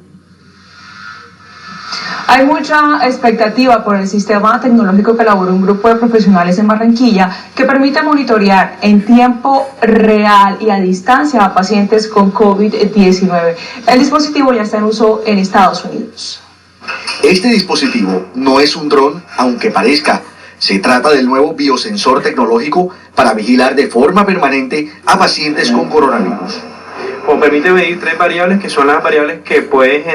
Hay mucha expectativa por el sistema tecnológico que elaboró un grupo de profesionales en Barranquilla que permite monitorear en tiempo real y a distancia a pacientes con COVID-19. El dispositivo ya está en uso en Estados Unidos. Este dispositivo no es un dron, aunque parezca. Se trata del nuevo biosensor tecnológico para vigilar de forma permanente a pacientes con coronavirus. O permite medir 3 variables que son las variables que pueden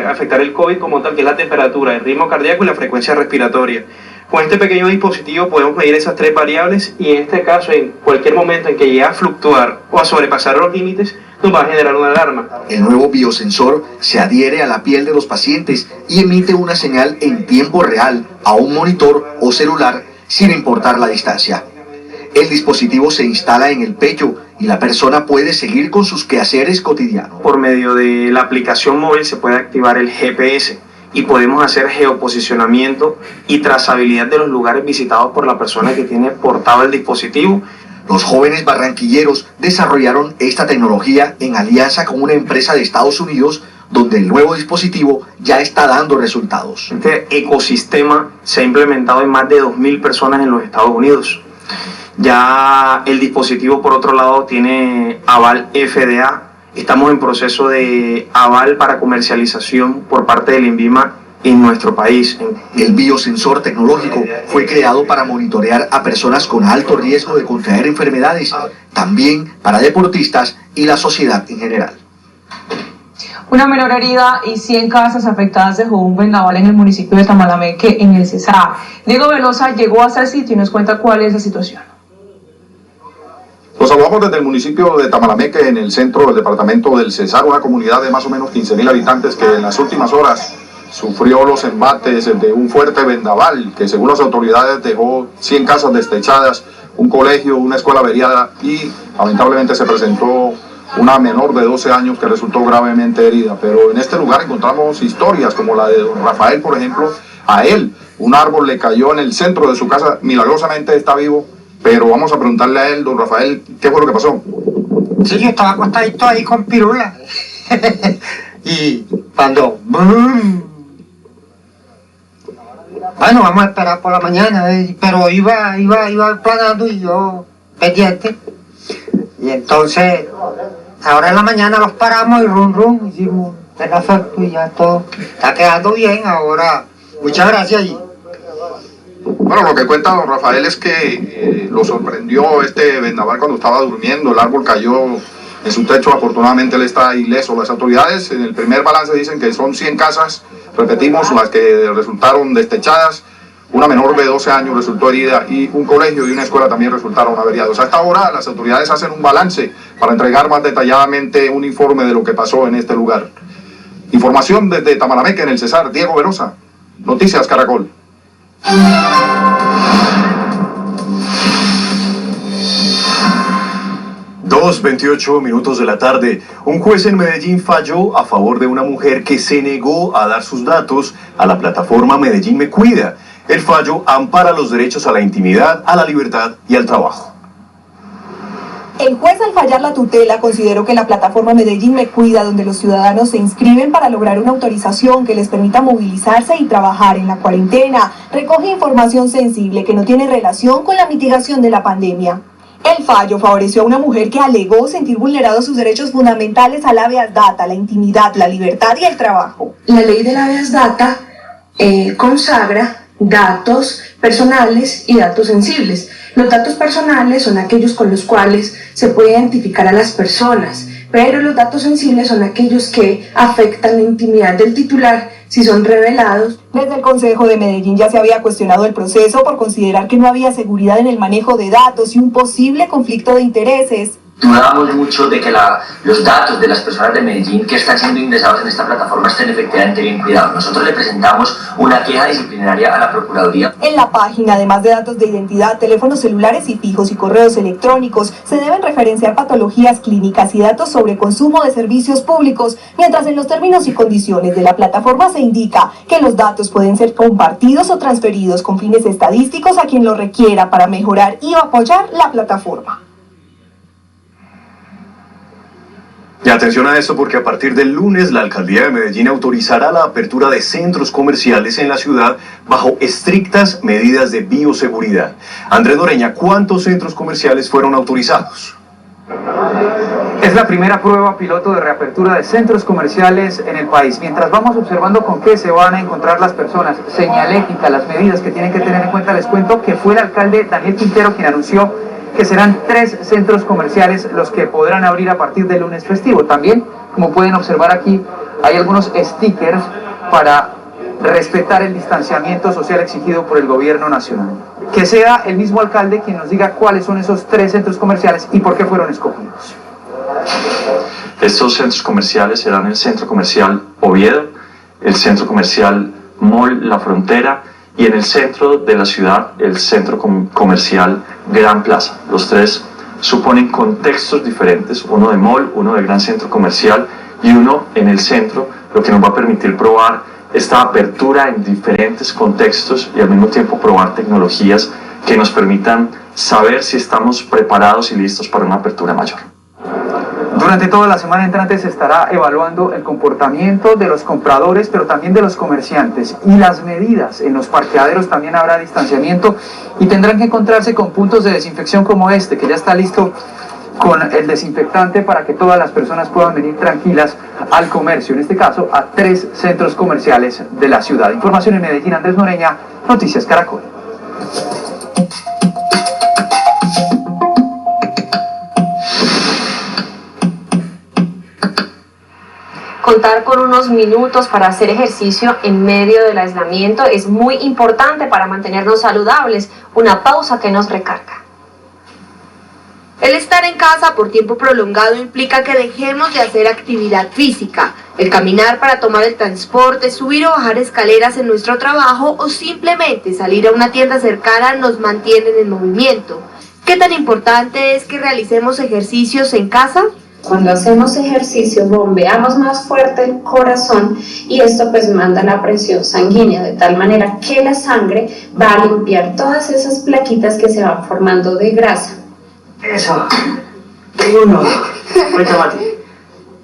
afectar el COVID como tal, que es la temperatura, el ritmo cardíaco y la frecuencia respiratoria. Con este pequeño dispositivo podemos medir esas 3 variables y en este caso, en cualquier momento en que llegue a fluctuar o a sobrepasar los límites, nos va a generar una alarma. El nuevo biosensor se adhiere a la piel de los pacientes y emite una señal en tiempo real a un monitor o celular sin importar la distancia. El dispositivo se instala en el pecho y la persona puede seguir con sus quehaceres cotidianos. Por medio de la aplicación móvil se puede activar el GPS y podemos hacer geoposicionamiento y trazabilidad de los lugares visitados por la persona que tiene portado el dispositivo. Los jóvenes barranquilleros desarrollaron esta tecnología en alianza con una empresa de Estados Unidos, donde el nuevo dispositivo ya está dando resultados. Este ecosistema se ha implementado en más de 2.000 personas en los Estados Unidos. Ya el dispositivo, por otro lado, tiene aval FDA. Estamos en proceso de aval para comercialización por parte del INVIMA en nuestro país. El biosensor tecnológico fue creado para monitorear a personas con alto riesgo de contraer enfermedades, también para deportistas y la sociedad en general. Una menor herida y 100 casas afectadas dejó un vendaval en el municipio de Tamalameque, en el Cesar. Diego Velosa llegó hasta el sitio y nos cuenta cuál es la situación. Los saludamos desde el municipio de Tamalameque, en el centro del departamento del Cesar, una comunidad de más o menos 15.000 habitantes que en las últimas horas sufrió los embates de un fuerte vendaval que, según las autoridades, dejó 100 casas destechadas, un colegio, una escuela averiada y lamentablemente se presentó una menor de 12 años que resultó gravemente herida. Pero en este lugar encontramos historias como la de don Rafael, por ejemplo. A él un árbol le cayó en el centro de su casa, milagrosamente está vivo, pero vamos a preguntarle a él, don Rafael, ¿qué fue lo que pasó? Sí, yo estaba acostadito ahí con pirula y cuando ¡boom! Bueno, vamos a esperar por la mañana, pero iba planando y yo pendiente. Y entonces, ahora en la mañana los paramos y rum, hicimos el efecto y ya todo está quedando bien ahora. Muchas gracias. Bueno, lo que cuenta don Rafael es que lo sorprendió este vendaval cuando estaba durmiendo, el árbol cayó en su techo, afortunadamente él está ileso. Las autoridades en el primer balance dicen que son 100 casas, repetimos, las que resultaron destechadas, una menor de 12 años resultó herida y un colegio y una escuela también resultaron averiados. A esta hora las autoridades hacen un balance para entregar más detalladamente un informe de lo que pasó en este lugar. Información desde Tamalameque, en el Cesar, Diego Velosa, Noticias Caracol. 2:28 minutos de la tarde. Un juez en Medellín falló a favor de una mujer que se negó a dar sus datos a la plataforma Medellín Me Cuida. El fallo ampara los derechos a la intimidad, a la libertad y al trabajo. El juez, al fallar la tutela, consideró que la plataforma Medellín Me Cuida, donde los ciudadanos se inscriben para lograr una autorización que les permita movilizarse y trabajar en la cuarentena, recoge información sensible que no tiene relación con la mitigación de la pandemia. El fallo favoreció a una mujer que alegó sentir vulnerados sus derechos fundamentales al habeas data, la intimidad, la libertad y el trabajo. La ley del habeas data consagra datos personales y datos sensibles. Los datos personales son aquellos con los cuales se puede identificar a las personas, pero los datos sensibles son aquellos que afectan la intimidad del titular si son revelados. Desde el Consejo de Medellín ya se había cuestionado el proceso por considerar que no había seguridad en el manejo de datos y un posible conflicto de intereses. Dudamos mucho de que los datos de las personas de Medellín que están siendo ingresados en esta plataforma estén efectivamente bien cuidados. Nosotros le presentamos una queja disciplinaria a la Procuraduría. En la página, además de datos de identidad, teléfonos celulares y fijos y correos electrónicos, se deben referenciar patologías clínicas y datos sobre consumo de servicios públicos, mientras en los términos y condiciones de la plataforma se indica que los datos pueden ser compartidos o transferidos con fines estadísticos a quien lo requiera para mejorar y apoyar la plataforma. Y atención a esto porque a partir del lunes la Alcaldía de Medellín autorizará la apertura de centros comerciales en la ciudad bajo estrictas medidas de bioseguridad. Andrés Noreña, ¿cuántos centros comerciales fueron autorizados? Es la primera prueba piloto de reapertura de centros comerciales en el país. Mientras vamos observando con qué se van a encontrar las personas, señalética, las medidas que tienen que tener en cuenta, les cuento que fue el alcalde Daniel Quintero quien anunció que serán 3 centros comerciales los que podrán abrir a partir del lunes festivo. También, como pueden observar aquí, hay algunos stickers para respetar el distanciamiento social exigido por el gobierno nacional. Que sea el mismo alcalde quien nos diga cuáles son esos 3 centros comerciales y por qué fueron escogidos. Estos centros comerciales serán el Centro Comercial Oviedo, el Centro Comercial Mall La Frontera y en el centro de la ciudad el Centro Comercial Gran Plaza. Los 3 suponen contextos diferentes, uno de mall, uno de gran centro comercial y uno en el centro, lo que nos va a permitir probar esta apertura en diferentes contextos y al mismo tiempo probar tecnologías que nos permitan saber si estamos preparados y listos para una apertura mayor. Durante toda la semana entrante se estará evaluando el comportamiento de los compradores, pero también de los comerciantes y las medidas. En los parqueaderos también habrá distanciamiento y tendrán que encontrarse con puntos de desinfección como este, que ya está listo con el desinfectante para que todas las personas puedan venir tranquilas al comercio, en este caso a 3 centros comerciales de la ciudad. Información en Medellín, Andrés Noreña, Noticias Caracol. Contar con unos minutos para hacer ejercicio en medio del aislamiento es muy importante para mantenernos saludables, una pausa que nos recarga. El estar en casa por tiempo prolongado implica que dejemos de hacer actividad física. El caminar para tomar el transporte, subir o bajar escaleras en nuestro trabajo o simplemente salir a una tienda cercana nos mantienen en movimiento. ¿Qué tan importante es que realicemos ejercicios en casa? Cuando hacemos ejercicio bombeamos más fuerte el corazón y esto pues manda la presión sanguínea de tal manera que la sangre va a limpiar todas esas plaquitas que se van formando de grasa. Eso. 1. Cuenta, Mati.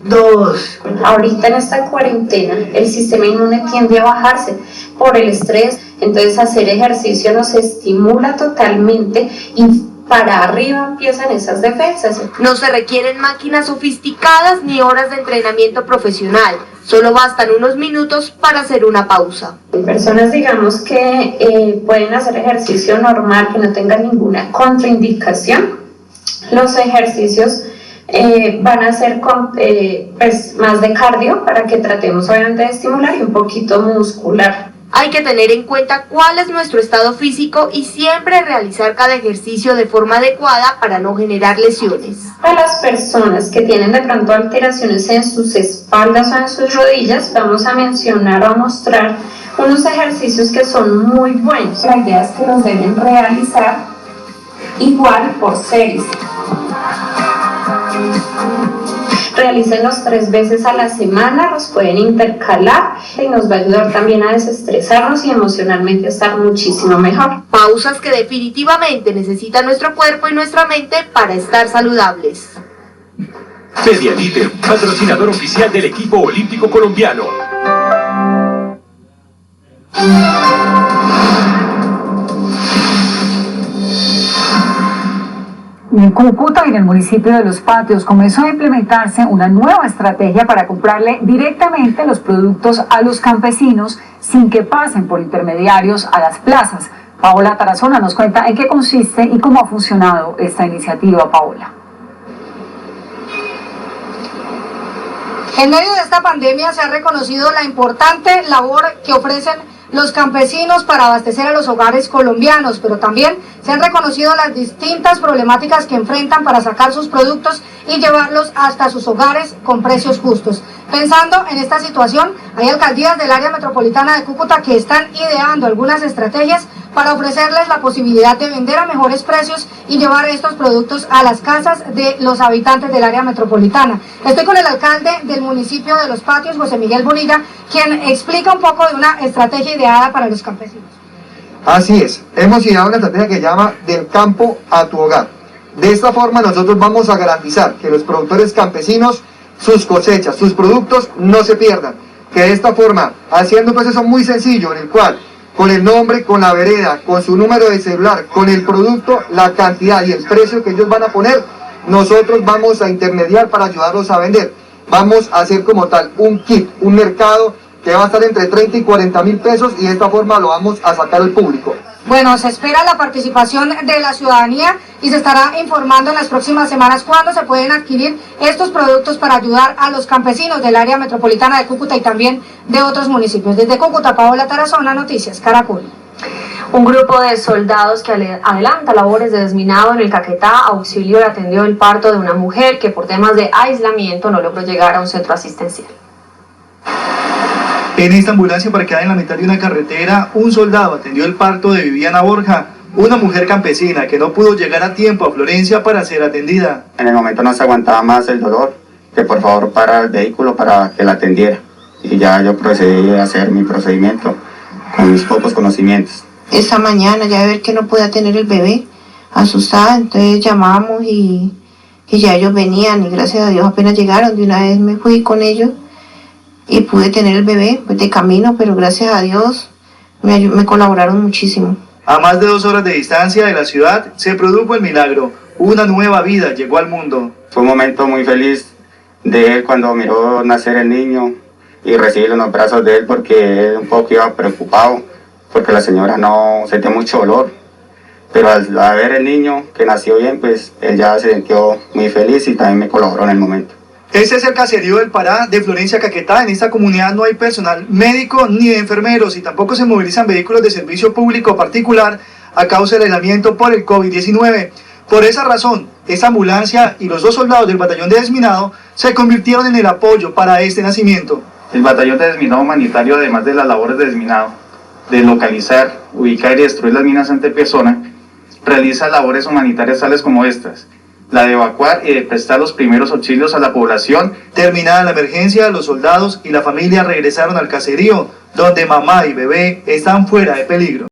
2. Ahorita en esta cuarentena el sistema inmune tiende a bajarse por el estrés, entonces hacer ejercicio nos estimula totalmente y para arriba empiezan esas defensas. No se requieren máquinas sofisticadas ni horas de entrenamiento profesional. Solo bastan unos minutos para hacer una pausa. Hay personas, digamos, que pueden hacer ejercicio normal, que no tengan ninguna contraindicación. Los ejercicios van a ser pues, más de cardio para que tratemos obviamente de estimular y un poquito muscular. Hay que tener en cuenta cuál es nuestro estado físico y siempre realizar cada ejercicio de forma adecuada para no generar lesiones. Para las personas que tienen de pronto alteraciones en sus espaldas o en sus rodillas, vamos a mencionar o a mostrar unos ejercicios que son muy buenos. La idea es que los deben realizar igual por series. Realícenlos 3 veces a la semana, los pueden intercalar y nos va a ayudar también a desestresarnos y emocionalmente a estar muchísimo mejor. Pausas que definitivamente necesita nuestro cuerpo y nuestra mente para estar saludables. Medialite, patrocinador oficial del equipo olímpico colombiano. En Cúcuta y en el municipio de Los Patios comenzó a implementarse una nueva estrategia para comprarle directamente los productos a los campesinos sin que pasen por intermediarios a las plazas. Paola Tarazona nos cuenta en qué consiste y cómo ha funcionado esta iniciativa. Paola. En medio de esta pandemia se ha reconocido la importante labor que ofrecen los campesinos para abastecer a los hogares colombianos, pero también se han reconocido las distintas problemáticas que enfrentan para sacar sus productos y llevarlos hasta sus hogares con precios justos. Pensando en esta situación, hay alcaldías del área metropolitana de Cúcuta que están ideando algunas estrategias para ofrecerles la posibilidad de vender a mejores precios y llevar estos productos a las casas de los habitantes del área metropolitana. Estoy con el alcalde del municipio de Los Patios, José Miguel Bonilla, quien explica un poco de una estrategia ideada para los campesinos. Así es, hemos ideado una estrategia que llama Del campo a tu hogar. De esta forma nosotros vamos a garantizar que los productores campesinos, sus cosechas, sus productos no se pierdan. Que de esta forma, haciendo un proceso muy sencillo en el cual con el nombre, con la vereda, con su número de celular, con el producto, la cantidad y el precio que ellos van a poner, nosotros vamos a intermediar para ayudarlos a vender. Vamos a hacer como tal un kit, un mercado que va a estar entre 30 y 40 mil pesos y de esta forma lo vamos a sacar al público. Bueno, se espera la participación de la ciudadanía y se estará informando en las próximas semanas cuándo se pueden adquirir estos productos para ayudar a los campesinos del área metropolitana de Cúcuta y también de otros municipios. Desde Cúcuta, Paola Tarazona, Noticias Caracol. Un grupo de soldados que adelanta labores de desminado en el Caquetá auxilió y atendió el parto de una mujer que por temas de aislamiento no logró llegar a un centro asistencial. En esta ambulancia parqueada en la mitad de una carretera, un soldado atendió el parto de Viviana Borja, una mujer campesina que no pudo llegar a tiempo a Florencia para ser atendida. En el momento no se aguantaba más el dolor, que por favor para el vehículo para que la atendiera. Y ya yo procedí a hacer mi procedimiento con mis pocos conocimientos. Esta mañana ya de ver que no podía tener el bebé, asustada, entonces llamamos y ya ellos venían y gracias a Dios apenas llegaron, de una vez me fui con ellos y pude tener el bebé pues de camino, pero gracias a Dios me colaboraron muchísimo. A más de 2 horas de distancia de la ciudad se produjo el milagro, una nueva vida llegó al mundo. Fue un momento muy feliz de él cuando miró nacer el niño y recibirlo en los brazos de él porque él un poco iba preocupado porque la señora no sentía mucho dolor, pero al ver el niño que nació bien, pues él ya se sintió muy feliz y también me colaboró en el momento. Este es el caserío del Pará de Florencia, Caquetá. En esta comunidad no hay personal médico ni de enfermeros y tampoco se movilizan vehículos de servicio público particular a causa del aislamiento por el COVID-19. Por esa razón, esta ambulancia y los 2 soldados del batallón de desminado se convirtieron en el apoyo para este nacimiento. El batallón de desminado humanitario, además de las labores de desminado, de localizar, ubicar y destruir las minas antipersona, realiza labores humanitarias tales como estas: la de evacuar y de prestar los primeros auxilios a la población. Terminada la emergencia, los soldados y la familia regresaron al caserío, donde mamá y bebé están fuera de peligro.